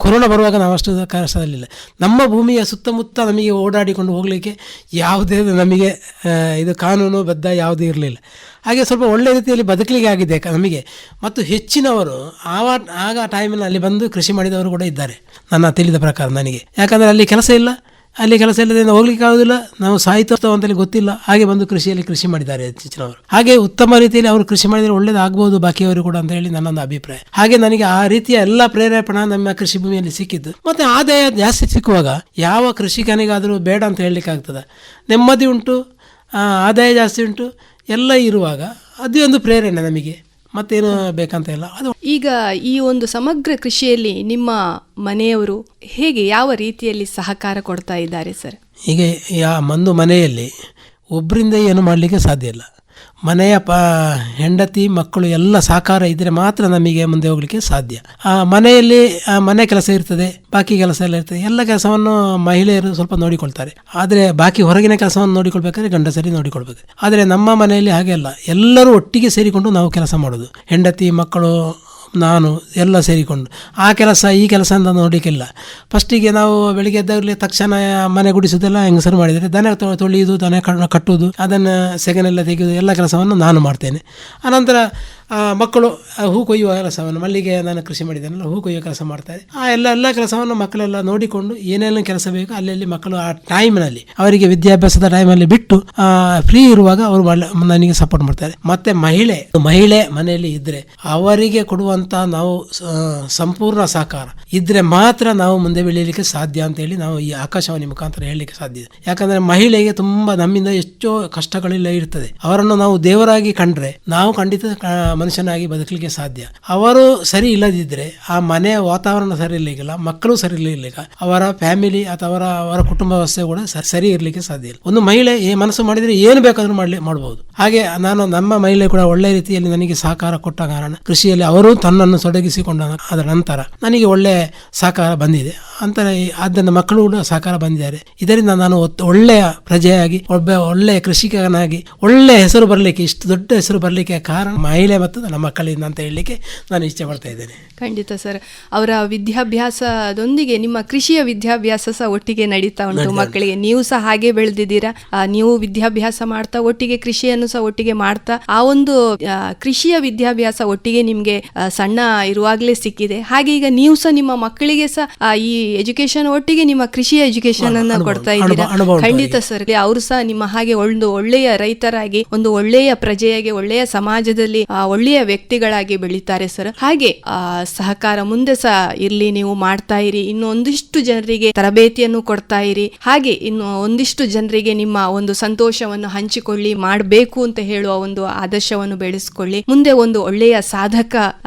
ಕೊರೋನಾ ಬರುವಾಗ ನಾವು ಅಷ್ಟು ಕಷ್ಟದಲ್ಲಿಲ್ಲ. ನಮ್ಮ ಭೂಮಿಯ ಸುತ್ತಮುತ್ತ ನಮಗೆ ಓಡಾಡಿಕೊಂಡು ಹೋಗಲಿಕ್ಕೆ ಯಾವುದೇ ನಮಗೆ ಇದು ಕಾನೂನು ಬದ್ಧ ಯಾವುದೂ ಇರಲಿಲ್ಲ. ಹಾಗೆ ಸ್ವಲ್ಪ ಒಳ್ಳೆ ರೀತಿಯಲ್ಲಿ ಬದುಕಲಿಕ್ಕೆ ಆಗಿದೆ ನಮಗೆ. ಮತ್ತು ಹೆಚ್ಚಿನವರು ಆಗ ಟೈಮಲ್ಲಿ ಅಲ್ಲಿ ಬಂದು ಕೃಷಿ ಮಾಡಿದವರು ಕೂಡ ಇದ್ದಾರೆ ನನ್ನ ತಿಳಿದ ಪ್ರಕಾರ ನನಗೆ. ಯಾಕಂದರೆ ಅಲ್ಲಿ ಕೆಲಸ ಇಲ್ಲದೆ ಹೋಗ್ಲಿಕ್ಕೆ ಆಗೋದಿಲ್ಲ, ನಾವು ಸಾಹಿತ್ಯ ಅಂತೇಳಿ ಗೊತ್ತಿಲ್ಲ, ಹಾಗೆ ಬಂದು ಕೃಷಿ ಮಾಡಿದ್ದಾರೆ ಹೆಚ್ಚಿನವರು. ಹಾಗೆ ಉತ್ತಮ ರೀತಿಯಲ್ಲಿ ಅವರು ಕೃಷಿ ಮಾಡಿದರೆ ಒಳ್ಳೇದಾಗಬಹುದು ಬಾಕಿಯವರು ಕೂಡ ಅಂತ ಹೇಳಿ ನನ್ನೊಂದು ಅಭಿಪ್ರಾಯ. ಹಾಗೆ ನನಗೆ ಆ ರೀತಿಯ ಎಲ್ಲ ಪ್ರೇರೇಪಣೆ ನಮ್ಮ ಕೃಷಿ ಭೂಮಿಯಲ್ಲಿ ಸಿಕ್ಕಿದ್ದು. ಮತ್ತು ಆದಾಯ ಜಾಸ್ತಿ ಸಿಕ್ಕುವಾಗ ಯಾವ ಕೃಷಿಕನಿಗಾದರೂ ಬೇಡ ಅಂತ ಹೇಳಲಿಕ್ಕೆ ಆಗ್ತದೆ. ನೆಮ್ಮದಿ ಉಂಟು, ಆದಾಯ ಜಾಸ್ತಿ ಉಂಟು, ಎಲ್ಲ ಇರುವಾಗ ಅದೇ ಒಂದು ಪ್ರೇರಣೆ ನಮಗೆ, ಮತ್ತೇನು ಬೇಕಂತ ಇಲ್ಲ. ಅದು ಈಗ ಈ ಒಂದು ಸಮಗ್ರ ಕೃಷಿಯಲ್ಲಿ ನಿಮ್ಮ ಮನೆಯವರು ಹೇಗೆ, ಯಾವ ರೀತಿಯಲ್ಲಿ ಸಹಕಾರ ಕೊಡ್ತಾ ಇದ್ದಾರೆ ಸರ್? ಈಗ ಒಂದು ಮನೆಯಲ್ಲಿ ಒಬ್ಬರಿಂದ ಏನು ಮಾಡಲಿಕ್ಕೆ ಸಾಧ್ಯ ಇಲ್ಲ. ಮನೆಯ ಹೆಂಡತಿ ಮಕ್ಕಳು ಎಲ್ಲ ಸಹಕಾರ ಇದ್ದರೆ ಮಾತ್ರ ನಮಗೆ ಮುಂದೆ ಹೋಗ್ಲಿಕ್ಕೆ ಸಾಧ್ಯ. ಮನೆಯಲ್ಲಿ ಮನೆ ಕೆಲಸ ಇರ್ತದೆ, ಬಾಕಿ ಕೆಲಸ ಎಲ್ಲ ಇರ್ತದೆ. ಎಲ್ಲ ಕೆಲಸವನ್ನು ಮಹಿಳೆಯರು ಸ್ವಲ್ಪ ನೋಡಿಕೊಳ್ತಾರೆ. ಆದರೆ ಬಾಕಿ ಹೊರಗಿನ ಕೆಲಸವನ್ನು ನೋಡಿಕೊಳ್ಬೇಕಾದ್ರೆ ಗಂಡಸರಿ ನೋಡಿಕೊಳ್ಬೇಕು. ಆದರೆ ನಮ್ಮ ಮನೆಯಲ್ಲಿ ಹಾಗೆ ಅಲ್ಲ, ಎಲ್ಲರೂ ಒಟ್ಟಿಗೆ ಸೇರಿಕೊಂಡು ನಾವು ಕೆಲಸ ಮಾಡೋದು. ಹೆಂಡತಿ ಮಕ್ಕಳು ನಾನು ಎಲ್ಲ ಸೇರಿಕೊಂಡು ಆ ಕೆಲಸ ಈ ಕೆಲಸ ಅಂತ ನೋಡಲಿಕ್ಕಿಲ್ಲ. ಫಸ್ಟಿಗೆ ನಾವು ಬೆಳಿಗ್ಗೆ ಎದ್ದಾಗಲೇ ತಕ್ಷಣ ಮನೆ ಗುಡಿಸೋದೆಲ್ಲ ಹೆಂಗಸರು ಮಾಡಿದರೆ, ದನ ತೊಳೆಯುವುದು, ದನ ಕಟ್ಟುವುದು, ಅದನ್ನು ಸೆಗನೆಲ್ಲ ತೆಗೆಯುವುದು ಎಲ್ಲ ಕೆಲಸವನ್ನು ನಾನು ಮಾಡ್ತೇನೆ. ಆನಂತರ ಮಕ್ಕಳು ಹೂ ಕೊಯ್ಯುವ ಕೆಲಸವನ್ನು, ಮಲ್ಲಿಗೆ ನಾನು ಕೃಷಿ ಮಾಡಿದ್ದೇನಲ್ಲ, ಹೂ ಕೊಯ್ಯುವ ಕೆಲಸ ಮಾಡ್ತಾರೆ. ಎಲ್ಲ ಕೆಲಸವನ್ನು ಮಕ್ಕಳೆಲ್ಲ ನೋಡಿಕೊಂಡು ಏನೆಲ್ಲ ಕೆಲಸ ಬೇಕು ಅಲ್ಲೆಲ್ಲಿ ಮಕ್ಕಳು ಆ ಟೈಮ್ನಲ್ಲಿ ಅವರಿಗೆ ವಿದ್ಯಾಭ್ಯಾಸದ ಟೈಮಲ್ಲಿ ಬಿಟ್ಟು ಫ್ರೀ ಇರುವಾಗ ಅವರು ನನಗೆ ಸಪೋರ್ಟ್ ಮಾಡ್ತಾರೆ. ಮತ್ತೆ ಮಹಿಳೆ ಮನೆಯಲ್ಲಿ ಇದ್ದರೆ ಅವರಿಗೆ ಕೊಡುವಂಥ ನಾವು ಸಂಪೂರ್ಣ ಸಹಕಾರ ಇದ್ರೆ ಮಾತ್ರ ನಾವು ಮುಂದೆ ಬೆಳೀಲಿಕ್ಕೆ ಸಾಧ್ಯ ಅಂತೇಳಿ ನಾವು ಈ ಆಕಾಶವಾಣಿ ಮುಖಾಂತರ ಹೇಳಲಿಕ್ಕೆ ಸಾಧ್ಯ ಇದೆ. ಯಾಕಂದ್ರೆ ಮಹಿಳೆಗೆ ತುಂಬಾ ನಮ್ಮಿಂದ ಎಷ್ಟೋ ಕಷ್ಟಗಳೆಲ್ಲ ಇರ್ತದೆ. ಅವರನ್ನು ನಾವು ದೇವರಾಗಿ ಕಂಡ್ರೆ ನಾವು ಖಂಡಿತ ಮನುಷ್ಯನಾಗಿ ಬದುಕಲಿಕ್ಕೆ ಸಾಧ್ಯ. ಅವರು ಸರಿ ಇಲ್ಲದಿದ್ದರೆ ಆ ಮನೆಯ ವಾತಾವರಣ ಸರಿ ಇರಲಿಕ್ಕಿಲ್ಲ, ಮಕ್ಕಳು ಸರಿ ಇರಲಿಲ್ಲ, ಅವರ ಫ್ಯಾಮಿಲಿ ಅಥವಾ ಅವರ ಕುಟುಂಬ ವ್ಯವಸ್ಥೆ ಕೂಡ ಸರಿ ಇರಲಿಕ್ಕೆ ಸಾಧ್ಯ ಇಲ್ಲ. ಒಂದು ಮಹಿಳೆ ಮನಸ್ಸು ಮಾಡಿದರೆ ಏನು ಬೇಕಾದ್ರೂ ಮಾಡಬಹುದು. ಹಾಗೆ ನಾನು ನಮ್ಮ ಮಹಿಳೆ ಕೂಡ ಒಳ್ಳೆ ರೀತಿಯಲ್ಲಿ ನನಗೆ ಸಹಕಾರ ಕೊಟ್ಟ ಕಾರಣ ಕೃಷಿಯಲ್ಲಿ ಅವರು ತನ್ನನ್ನು ತೊಡಗಿಸಿಕೊಂಡ ಅದರ ನಂತರ ನನಗೆ ಒಳ್ಳೆ ಸಹಕಾರ ಬಂದಿದೆ ಅಂತ. ಆದ್ದರಿಂದ ಮಕ್ಕಳು ಕೂಡ ಸಹಕಾರ ಬಂದಿದ್ದಾರೆ. ಇದರಿಂದ ನಾನು ಒಳ್ಳೆಯ ಪ್ರಜೆಯಾಗಿ ಒಳ್ಳೆಯ ಕೃಷಿಕನಾಗಿ ಒಳ್ಳೆಯ ಹೆಸರು ಬರಲಿಕ್ಕೆ, ಇಷ್ಟು ದೊಡ್ಡ ಹೆಸರು ಬರಲಿಕ್ಕೆ ಕಾರಣ ಮಹಿಳೆ ಮತ್ತು ನನ್ನ ಮಕ್ಕಳಿಂದ ಅಂತ ಹೇಳಲಿಕ್ಕೆ ನಾನು ಇಚ್ಛೆ ಪಡ್ತಾ ಇದ್ದೇನೆ. ಖಂಡಿತ ಸರ್, ಅವರ ವಿದ್ಯಾಭ್ಯಾಸದೊಂದಿಗೆ ನಿಮ್ಮ ಕೃಷಿಯ ವಿದ್ಯಾಭ್ಯಾಸ ಸಹ ಒಟ್ಟಿಗೆ ನಡೀತಾ ಉಂಟು ಮಕ್ಕಳಿಗೆ. ನೀವು ಸಹ ಹಾಗೆ ಬೆಳೆದಿದ್ದೀರಾ. ನೀವು ವಿದ್ಯಾಭ್ಯಾಸ ಮಾಡ್ತಾ ಒಟ್ಟಿಗೆ ಕೃಷಿಯನ್ನು ಸಹ ಒಟ್ಟಿಗೆ ಮಾಡ್ತಾ ಆ ಒಂದು ಕೃಷಿಯ ವಿದ್ಯಾಭ್ಯಾಸ ಒಟ್ಟಿಗೆ ನಿಮ್ಗೆ ಸಣ್ಣ ಇರುವಾಗಲೇ ಸಿಕ್ಕಿದೆ. ಹಾಗೆ ಈಗ ನೀವು ಸಹ ನಿಮ್ಮ ಮಕ್ಕಳಿಗೆ ಸಹ ಈ ಎಜುಕೇಶನ್ ಒಟ್ಟಿಗೆ ನಿಮ್ಮ ಕೃಷಿಯ ಎಜುಕೇಶನ್ ಅನ್ನ ಕೊಡ್ತಾ ಇದ್ದೀರಾ. ಖಂಡಿತ ಸರ್, ಅವರು ಸಹ ನಿಮ್ಮ ಹಾಗೆ ಒಂದು ಒಳ್ಳೆಯ ರೈತರಾಗಿ, ಒಂದು ಒಳ್ಳೆಯ ಪ್ರಜೆಯಾಗಿ, ಒಳ್ಳೆಯ ಸಮಾಜದಲ್ಲಿ ಒಳ್ಳೆಯ ವ್ಯಕ್ತಿಗಳಾಗಿ ಬೆಳೀತಾರೆ ಸರ್. ಹಾಗೆ ಸಹಕಾರ ಮುಂದೆ ಸಹ ಇರ್ಲಿ, ನೀವು ಮಾಡ್ತಾ ಇರಿ. ಇನ್ನು ಒಂದಿಷ್ಟು ಜನರಿಗೆ ತರಬೇತಿಯನ್ನು ಕೊಡ್ತಾ ಇರಿ. ಹಾಗೆ ಇನ್ನು ಒಂದಿಷ್ಟು ಜನರಿಗೆ ನಿಮ್ಮ ಒಂದು ಸಂತೋಷವನ್ನು ಹಂಚಿಕೊಳ್ಳಿ, ಮಾಡಬೇಕು ಅಂತ ಹೇಳುವ ಒಂದು ಆದರ್ಶವನ್ನು ಬೆಳೆಸ್ಕೊಳ್ಳಿ. ಮುಂದೆ ಒಂದು ಒಳ್ಳೆಯ ಸಾಧಕ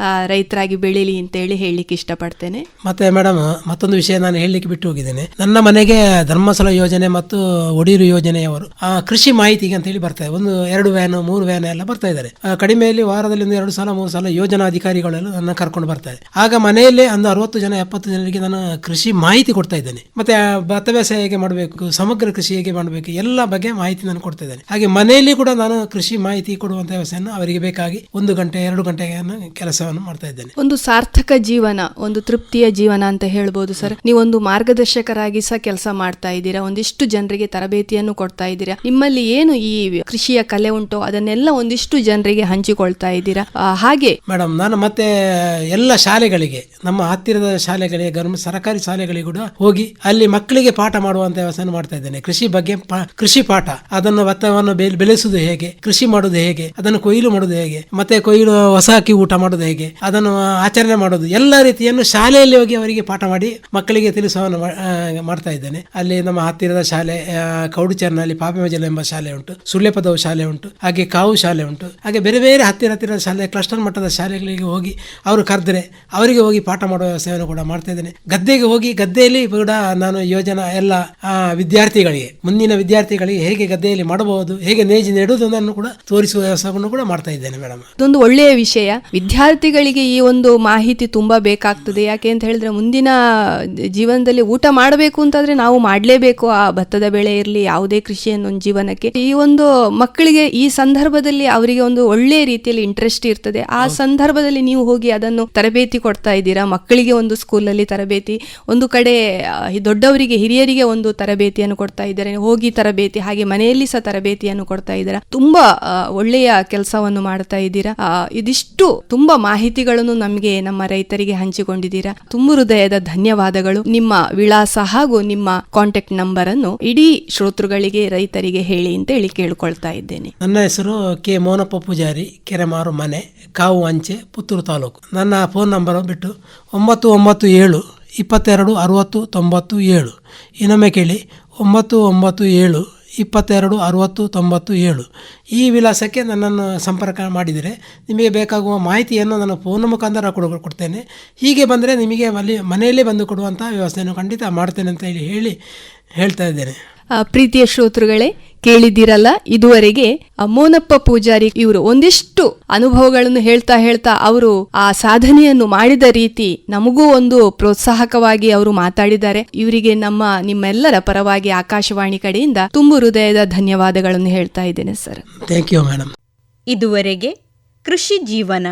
ರೈತರಾಗಿ ಬೆಳೀಲಿ ಅಂತ ಹೇಳಲಿಕ್ಕೆ ಇಷ್ಟಪಡ್ತೇನೆ. ಮತ್ತೆ ಮೇಡಮ್, ಮತ್ತೊಂದು ವಿಷಯ ನಾನು ಹೇಳಲಿಕ್ಕೆ ಬಿಟ್ಟು ಹೋಗಿದ್ದೇನೆ. ನನ್ನ ಮನೆಗೆ ಧರ್ಮಸ್ಥಳ ಯೋಜನೆ ಮತ್ತು ಒಡಿಯೂರು ಯೋಜನೆಯವರು ಕೃಷಿ ಮಾಹಿತಿಗೆ ಅಂತ ಹೇಳಿ ಬರ್ತಾರೆ. 1-2 ವ್ಯಾನ್ 3 ವ್ಯಾನ್ ಎಲ್ಲ ಬರ್ತಾ ಇದ್ದಾರೆ. ಕಡಿಮೆಯಲ್ಲಿ ವಾರದಲ್ಲಿ 1-2 ಸಲ 3 ಸಲ ಯೋಜನಾ ಅಧಿಕಾರಿಗಳೆಲ್ಲ ನನ್ನ ಕರ್ಕೊಂಡು ಬರ್ತಾರೆ. ಆಗ ಮನೆಯಲ್ಲೇ 60 ಜನ 70 ಜನರಿಗೆ ನಾನು ಕೃಷಿ ಮಾಹಿತಿ ಕೊಡ್ತಾ ಇದ್ದೇನೆ. ಮತ್ತೆ ಭತ್ತ ಬೇಸಾಯ ಹೇಗೆ ಮಾಡಬೇಕು, ಸಮಗ್ರ ಕೃಷಿ ಹೇಗೆ ಮಾಡಬೇಕು, ಎಲ್ಲ ಬಗ್ಗೆ ಮಾಹಿತಿ ನಾನು ಕೊಡ್ತಾ ಇದ್ದೇನೆ. ಹಾಗೆ ಮನೆಯಲ್ಲಿ ಕೂಡ ನಾನು ಕೃಷಿ ಮಾಹಿತಿ ಕೊಡುವಂತ ವ್ಯವಸ್ಥೆಯನ್ನು ಅವರಿಗೆ ಬೇಕಾಗಿ 1 ಗಂಟೆ 2 ಗಂಟೆಗೆ ಕೆಲಸವನ್ನು ಮಾಡ್ತಾ ಇದ್ದೇನೆ. ಒಂದು ಸಾರ್ಥಕ ಜೀವನ, ಒಂದು ತೃಪ್ತಿಯ ಜೀವನ ಅಂತ ಹೇಳ್ಬೋದು ಸರ್. ನೀವೊಂದು ಮಾರ್ಗದರ್ಶಕರಾಗಿ ಸಹ ಕೆಲಸ ಮಾಡ್ತಾ ಇದ್ದೀರಾ, ಒಂದಿಷ್ಟು ಜನರಿಗೆ ತರಬೇತಿಯನ್ನು ಕೊಡ್ತಾ ಇದ್ದೀರಾ. ನಿಮ್ಮಲ್ಲಿ ಏನು ಈ ಕೃಷಿಯ ಕಲೆ ಉಂಟೋ ಅದನ್ನೆಲ್ಲ ಒಂದಿಷ್ಟು ಜನರಿಗೆ ಹಂಚಿಕೊಳ್ತಾ ಇದ್ದೀರಾ. ಹಾಗೆ ಮೇಡಮ್, ನಾನು ಮತ್ತೆ ಎಲ್ಲ ಶಾಲೆಗಳಿಗೆ, ನಮ್ಮ ಹತ್ತಿರದ ಶಾಲೆಗಳಿಗೆ, ಸರ್ಕಾರಿ ಶಾಲೆಗಳಿಗೆ ಕೂಡ ಹೋಗಿ ಅಲ್ಲಿ ಮಕ್ಕಳಿಗೆ ಪಾಠ ಮಾಡುವಂತ ವ್ಯವಸ್ಥೆ ಮಾಡ್ತಾ ಇದ್ದೇನೆ. ಕೃಷಿ ಬಗ್ಗೆ ಕೃಷಿ ಪಾಠ, ಅದನ್ನು ಭತ್ತವನ್ನು ಬೆಳೆಸುವುದು ಹೇಗೆ, ಕೃಷಿ ಮಾಡುವುದು ಹೇಗೆ, ಅದನ್ನು ಕೊಯ್ಲು ಮಾಡುವುದು ಹೇಗೆ, ಮತ್ತೆ ಕೊಯ್ಲು ಹೊಸ ಅಕ್ಕಿ ಊಟ ಮಾಡೋದು ಹೇಗೆ, ಅದನ್ನು ಆಚರಣೆ ಮಾಡೋದು, ಎಲ್ಲ ರೀತಿಯನ್ನು ಶಾಲೆಯಲ್ಲಿ ಹೋಗಿ ಅವರಿಗೆ ಪಾಠ ಮಾಡಿ ಮಕ್ಕಳಿಗೆ ತಿಳಿಸುವನ್ನು ಮಾಡ್ತಾ ಇದ್ದೇನೆ. ಅಲ್ಲಿ ನಮ್ಮ ಹತ್ತಿರದ ಶಾಲೆ ಕೌಡುಚರ್ನಲ್ಲಿ ಪಾಪಮಜಲ ಎಂಬ ಶಾಲೆ ಉಂಟು, ಸುಳ್ಳೆಪದವು ಶಾಲೆ ಉಂಟು, ಹಾಗೆ ಕಾವು ಶಾಲೆ ಉಂಟು. ಹಾಗೆ ಬೇರೆ ಬೇರೆ ಹತ್ತಿರದ ಶಾಲೆ, ಕ್ಲಸ್ಟರ್ ಮಟ್ಟದ ಶಾಲೆಗಳಿಗೆ ಹೋಗಿ ಅವರು ಕರೆದ್ರೆ ಅವರಿಗೆ ಹೋಗಿ ಪಾಠ ಮಾಡುವ ವ್ಯವಸ್ಥೆಯನ್ನು ಕೂಡ ಮಾಡ್ತಾ ಇದ್ದೇನೆ. ಗದ್ದೆಗೆ ಹೋಗಿ ಗದ್ದೆಯಲ್ಲಿ ಕೂಡ ನಾನು ಯೋಜನಾ ಎಲ್ಲ ವಿದ್ಯಾರ್ಥಿಗಳಿಗೆ, ಮುಂದಿನ ವಿದ್ಯಾರ್ಥಿಗಳಿಗೆ ಹೇಗೆ ಗದ್ದೆಯಲ್ಲಿ ಮಾಡಬಹುದು, ಹೇಗೆ ನೇಜಿ ನೆಡುವುದನ್ನು ಕೂಡ ತೋರಿಸುವ ವ್ಯವಸ್ಥೆಯನ್ನು ಕೂಡ ಮಾಡ್ತಾ ಇದ್ದೇನೆ ಮೇಡಮ್. ಇದೊಂದು ಒಳ್ಳೆಯ ವಿಷಯ. ವಿದ್ಯಾರ್ಥಿಗಳಿಗೆ ಈ ಒಂದು ಮಾಹಿತಿ ತುಂಬಾ ಬೇಕಾಗ್ತದೆ. ಯಾಕೆ ಅಂತ ಹೇಳಿದ್ರೆ ಮುಂದಿನ ಜೀವನದಲ್ಲಿ ಊಟ ಮಾಡಬೇಕು ಅಂತಾದ್ರೆ ನಾವು ಮಾಡಲೇಬೇಕು. ಆ ಭತ್ತದ ಬೆಳೆ ಇರಲಿ, ಯಾವುದೇ ಕೃಷಿ ಅನ್ನೋ ಜೀವನಕ್ಕೆ ಈ ಒಂದು ಮಕ್ಕಳಿಗೆ ಈ ಸಂದರ್ಭದಲ್ಲಿ ಅವರಿಗೆ ಒಂದು ಒಳ್ಳೆಯ ರೀತಿಯಲ್ಲಿ ಇಂಟ್ರೆಸ್ಟ್ ಇರ್ತದೆ. ಆ ಸಂದರ್ಭದಲ್ಲಿ ನೀವು ಹೋಗಿ ಅದನ್ನು ತರಬೇತಿ ಕೊಡ್ತಾ ಇದ್ದೀರಾ. ಮಕ್ಕಳಿಗೆ ಒಂದು ಸ್ಕೂಲಲ್ಲಿ ತರಬೇತಿ, ಒಂದು ಕಡೆ ದೊಡ್ಡವರಿಗೆ, ಹಿರಿಯರಿಗೆ ಒಂದು ತರಬೇತಿಯನ್ನು ಕೊಡ್ತಾ ಇದ್ದಾರೆ, ಹೋಗಿ ತರಬೇತಿ, ಹಾಗೆ ಮನೆಯಲ್ಲಿ ಸಹ ತರಬೇತಿಯನ್ನು ಕೊಡ್ತಾ ಇದ್ದೀರಾ. ತುಂಬಾ ಒಳ್ಳೆಯ ಕೆಲಸವನ್ನು ಮಾಡ್ತಾ ಇದ್ದೀರಾ. ಇದಿಷ್ಟು ತುಂಬಾ ಮಾಹಿತಿಗಳನ್ನು ನಮಗೆ, ನಮ್ಮ ರೈತರಿಗೆ ಹಂಚಿಕೊಂಡಿದ್ದೀರಾ. ತುಂಬ ಹೃದಯದ ಧನ್ಯವಾದಗಳು. ನಿಮ್ಮ ವಿಳಾಸ ಹಾಗೂ ನಿಮ್ಮ ಕಾಂಟ್ಯಾಕ್ಟ್ ನಂಬರ್ ಅನ್ನು ಇಡೀ ಶ್ರೋತೃಗಳಿಗೆ, ರೈತರಿಗೆ ಹೇಳಿ ಅಂತ ಹೇಳಿ ಕೇಳ್ಕೊಳ್ತಾ ಇದ್ದೇನೆ. ನನ್ನ ಹೆಸರು ಕೆ ಮೋನಪ್ಪ ಪೂಜಾರಿ, ಕೆರೆಮಾರು ಮನೆ, ಕಾವು ಅಂಚೆ, ಪುತ್ತೂರು ತಾಲೂಕು. ನನ್ನ ಫೋನ್ ನಂಬರ್ ಬಿಟ್ಟು 997 22 60 97. ಇನ್ನೊಮ್ಮೆ ಕೇಳಿ 997 22 60 97. ಈ ವಿಳಾಸಕ್ಕೆ ನನ್ನನ್ನು ಸಂಪರ್ಕ ಮಾಡಿದರೆ ನಿಮಗೆ ಬೇಕಾಗುವ ಮಾಹಿತಿಯನ್ನು ನಾನು ಫೋನ್ ಮುಖಾಂತರ ಕೊಡ್ತೇನೆ. ಹೀಗೆ ಬಂದರೆ ನಿಮಗೆ ಮನೆಯಲ್ಲೇ ಬಂದು ಕೊಡುವಂಥ ವ್ಯವಸ್ಥೆಯನ್ನು ಖಂಡಿತ ಮಾಡ್ತೇನೆ ಅಂತ ಹೇಳ್ತಾ ಇದ್ದೇನೆ. ಪ್ರೀತಿಯ ಶ್ರೋತೃಗಳೇ, ಕೇಳಿದಿರಲ್ಲ, ಇದುವರೆಗೆ ಮೋನಪ್ಪ ಪೂಜಾರಿ ಇವರು ಒಂದಿಷ್ಟು ಅನುಭವಗಳನ್ನು ಹೇಳ್ತಾ ಅವರು ಆ ಸಾಧನೆಯನ್ನು ಮಾಡಿದ ರೀತಿ ನಮಗೂ ಒಂದು ಪ್ರೋತ್ಸಾಹಕವಾಗಿ ಅವರು ಮಾತಾಡಿದ್ದಾರೆ. ಇವರಿಗೆ ನಿಮ್ಮೆಲ್ಲರ ಪರವಾಗಿ ಆಕಾಶವಾಣಿ ಕಡೆಯಿಂದ ತುಂಬು ಹೃದಯದ ಧನ್ಯವಾದಗಳನ್ನು ಹೇಳ್ತಾ ಇದ್ದೇನೆ ಸರ್. Thank you madam. ಇದುವರೆಗೆ ಕೃಷಿ ಜೀವನ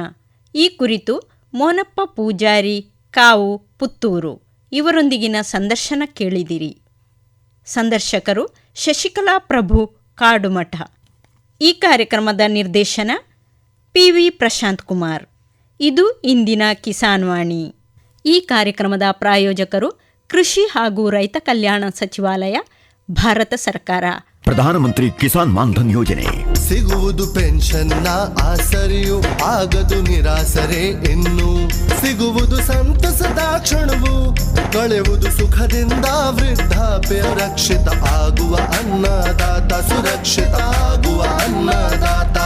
ಈ ಕುರಿತು ಮೋನಪ್ಪ ಪೂಜಾರಿ ಕಾವು ಪುತ್ತೂರು ಇವರೊಂದಿಗಿನ ಸಂದರ್ಶನ ಕೇಳಿದಿರಿ. ಸಂದರ್ಶಕರು ಶಶಿಕಲಾ ಪ್ರಭು ಕಾಡುಮಠ. ಈ ಕಾರ್ಯಕ್ರಮದ ನಿರ್ದೇಶನ PV ಪ್ರಶಾಂತ್ ಕುಮಾರ್. ಇದು ಇಂದಿನ ಕಿಸಾನ್ ವಾಣಿ. ಈ ಕಾರ್ಯಕ್ರಮದ ಪ್ರಾಯೋಜಕರು ಕೃಷಿ ಹಾಗೂ ರೈತ ಕಲ್ಯಾಣ ಸಚಿವಾಲಯ, ಭಾರತ ಸರ್ಕಾರ. ಪ್ರಧಾನಮಂತ್ರಿ ಕಿಸಾನ್ ಮಾನ್ಧನ್ ಯೋಜನೆ ಸಿಗುವುದು ಪೆನ್ಷನ್ನ ಆಸರೆಯು ಆಗದು ನಿರಾಸರೆ ಇನ್ನು ಸಿಗುವುದು ಸಂತಸದ ಕ್ಷಣವು ಕಳೆಯುವುದು ಸುಖದಿಂದ ವೃದ್ಧಾಪ್ಯ ರಕ್ಷಿತ ಆಗುವ ಅನ್ನದಾತ ಸುರಕ್ಷಿತ ಆಗುವ ಅನ್ನದಾತ.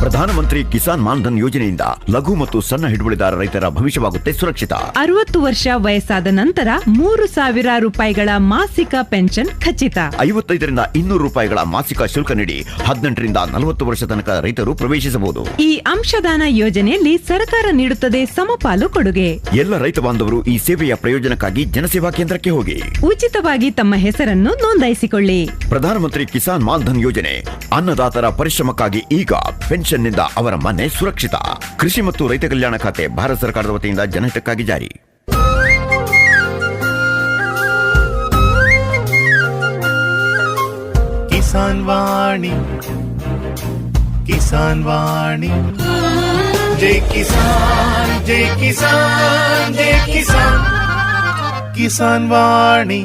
ಪ್ರಧಾನಮಂತ್ರಿ ಕಿಸಾನ್ ಮಾನ್ಧನ್ ಯೋಜನೆಯಿಂದ ಲಘು ಮತ್ತು ಸಣ್ಣ ಹಿಡುವಳಿದಾರ ರೈತರ ಭವಿಷ್ಯವಾಗುತ್ತೆ ಸುರಕ್ಷಿತ. 60 ವರ್ಷ ವಯಸ್ಸಾದ ನಂತರ 3,000 ರೂಪಾಯಿಗಳ ಮಾಸಿಕ ಪೆನ್ಷನ್ ಖಚಿತ. 55ರಿಂದ 200 ರೂಪಾಯಿಗಳ ಮಾಸಿಕ ಶುಲ್ಕ ನೀಡಿ 18ರಿಂದ 40 ವರ್ಷ ತನಕ ರೈತರು ಪ್ರವೇಶಿಸಬಹುದು. ಈ ಅಂಶದಾನ ಯೋಜನೆಯಲ್ಲಿ ಸರ್ಕಾರ ನೀಡುತ್ತದೆ ಸಮಪಾಲು ಕೊಡುಗೆ. ಎಲ್ಲ ರೈತ ಬಾಂಧವರು ಈ ಸೇವೆಯ ಪ್ರಯೋಜನಕ್ಕಾಗಿ ಜನಸೇವಾ ಕೇಂದ್ರಕ್ಕೆ ಹೋಗಿ ಉಚಿತವಾಗಿ ತಮ್ಮ ಹೆಸರನ್ನು ನೋಂದಾಯಿಸಿಕೊಳ್ಳಿ. ಪ್ರಧಾನಮಂತ್ರಿ ಕಿಸಾನ್ ಮಾನ್ಧನ್ ಯೋಜನೆ ಅನ್ನದಾತರ ಪರಿಶ್ರಮಕ್ಕಾಗಿ ಈಗ ಪೆನ್ಷನ್ನಿಂದ ಅವರ ಮನೆ ಸುರಕ್ಷಿತ. ಕೃಷಿ ಮತ್ತು ರೈತ ಕಲ್ಯಾಣ ಖಾತೆ ಭಾರತ ಸರ್ಕಾರದ ವತಿಯಿಂದ ಜನಹಿತಕ್ಕಾಗಿ ಜಾರಿ. ಕಿಸಾನ್ ವಾಣಿ, ಕಿಸಾನ್ ವಾಣಿ, ಜೈ ಕಿಸಾನ್, ಜೈ ಕಿಸಾನ್, ಜೈ ಕಿಸಾನ್, ಕಿಸಾನ್ ವಾಣಿ.